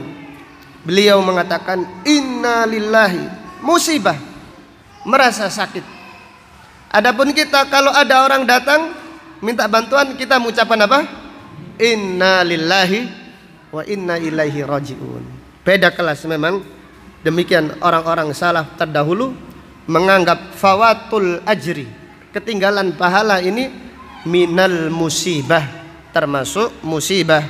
beliau mengatakan inna lillahi, musibah, merasa sakit. Adapun kita kalau ada orang datang minta bantuan, kita mengucapkan apa? Inna lillahi wa inna ilaihi raji'un. Beda kelas memang. Demikian orang-orang salaf terdahulu menganggap fawatul ajri, ketinggalan pahala ini minal musibah, termasuk musibah.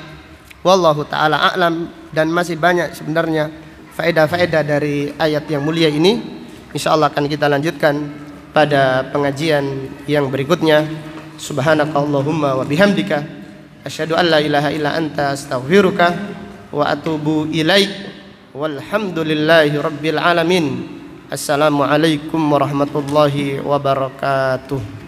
Wallahu ta'ala a'lam. Dan masih banyak sebenarnya faedah-faedah dari ayat yang mulia ini. InsyaAllah akan kita lanjutkan pada pengajian yang berikutnya. Subhanakallahumma wa bihamdika asyhadu an la ilaha illa anta astaghfiruka wa atubu ilaik. Walhamdulillahi rabbil alamin. Assalamualaikum warahmatullahi wabarakatuh.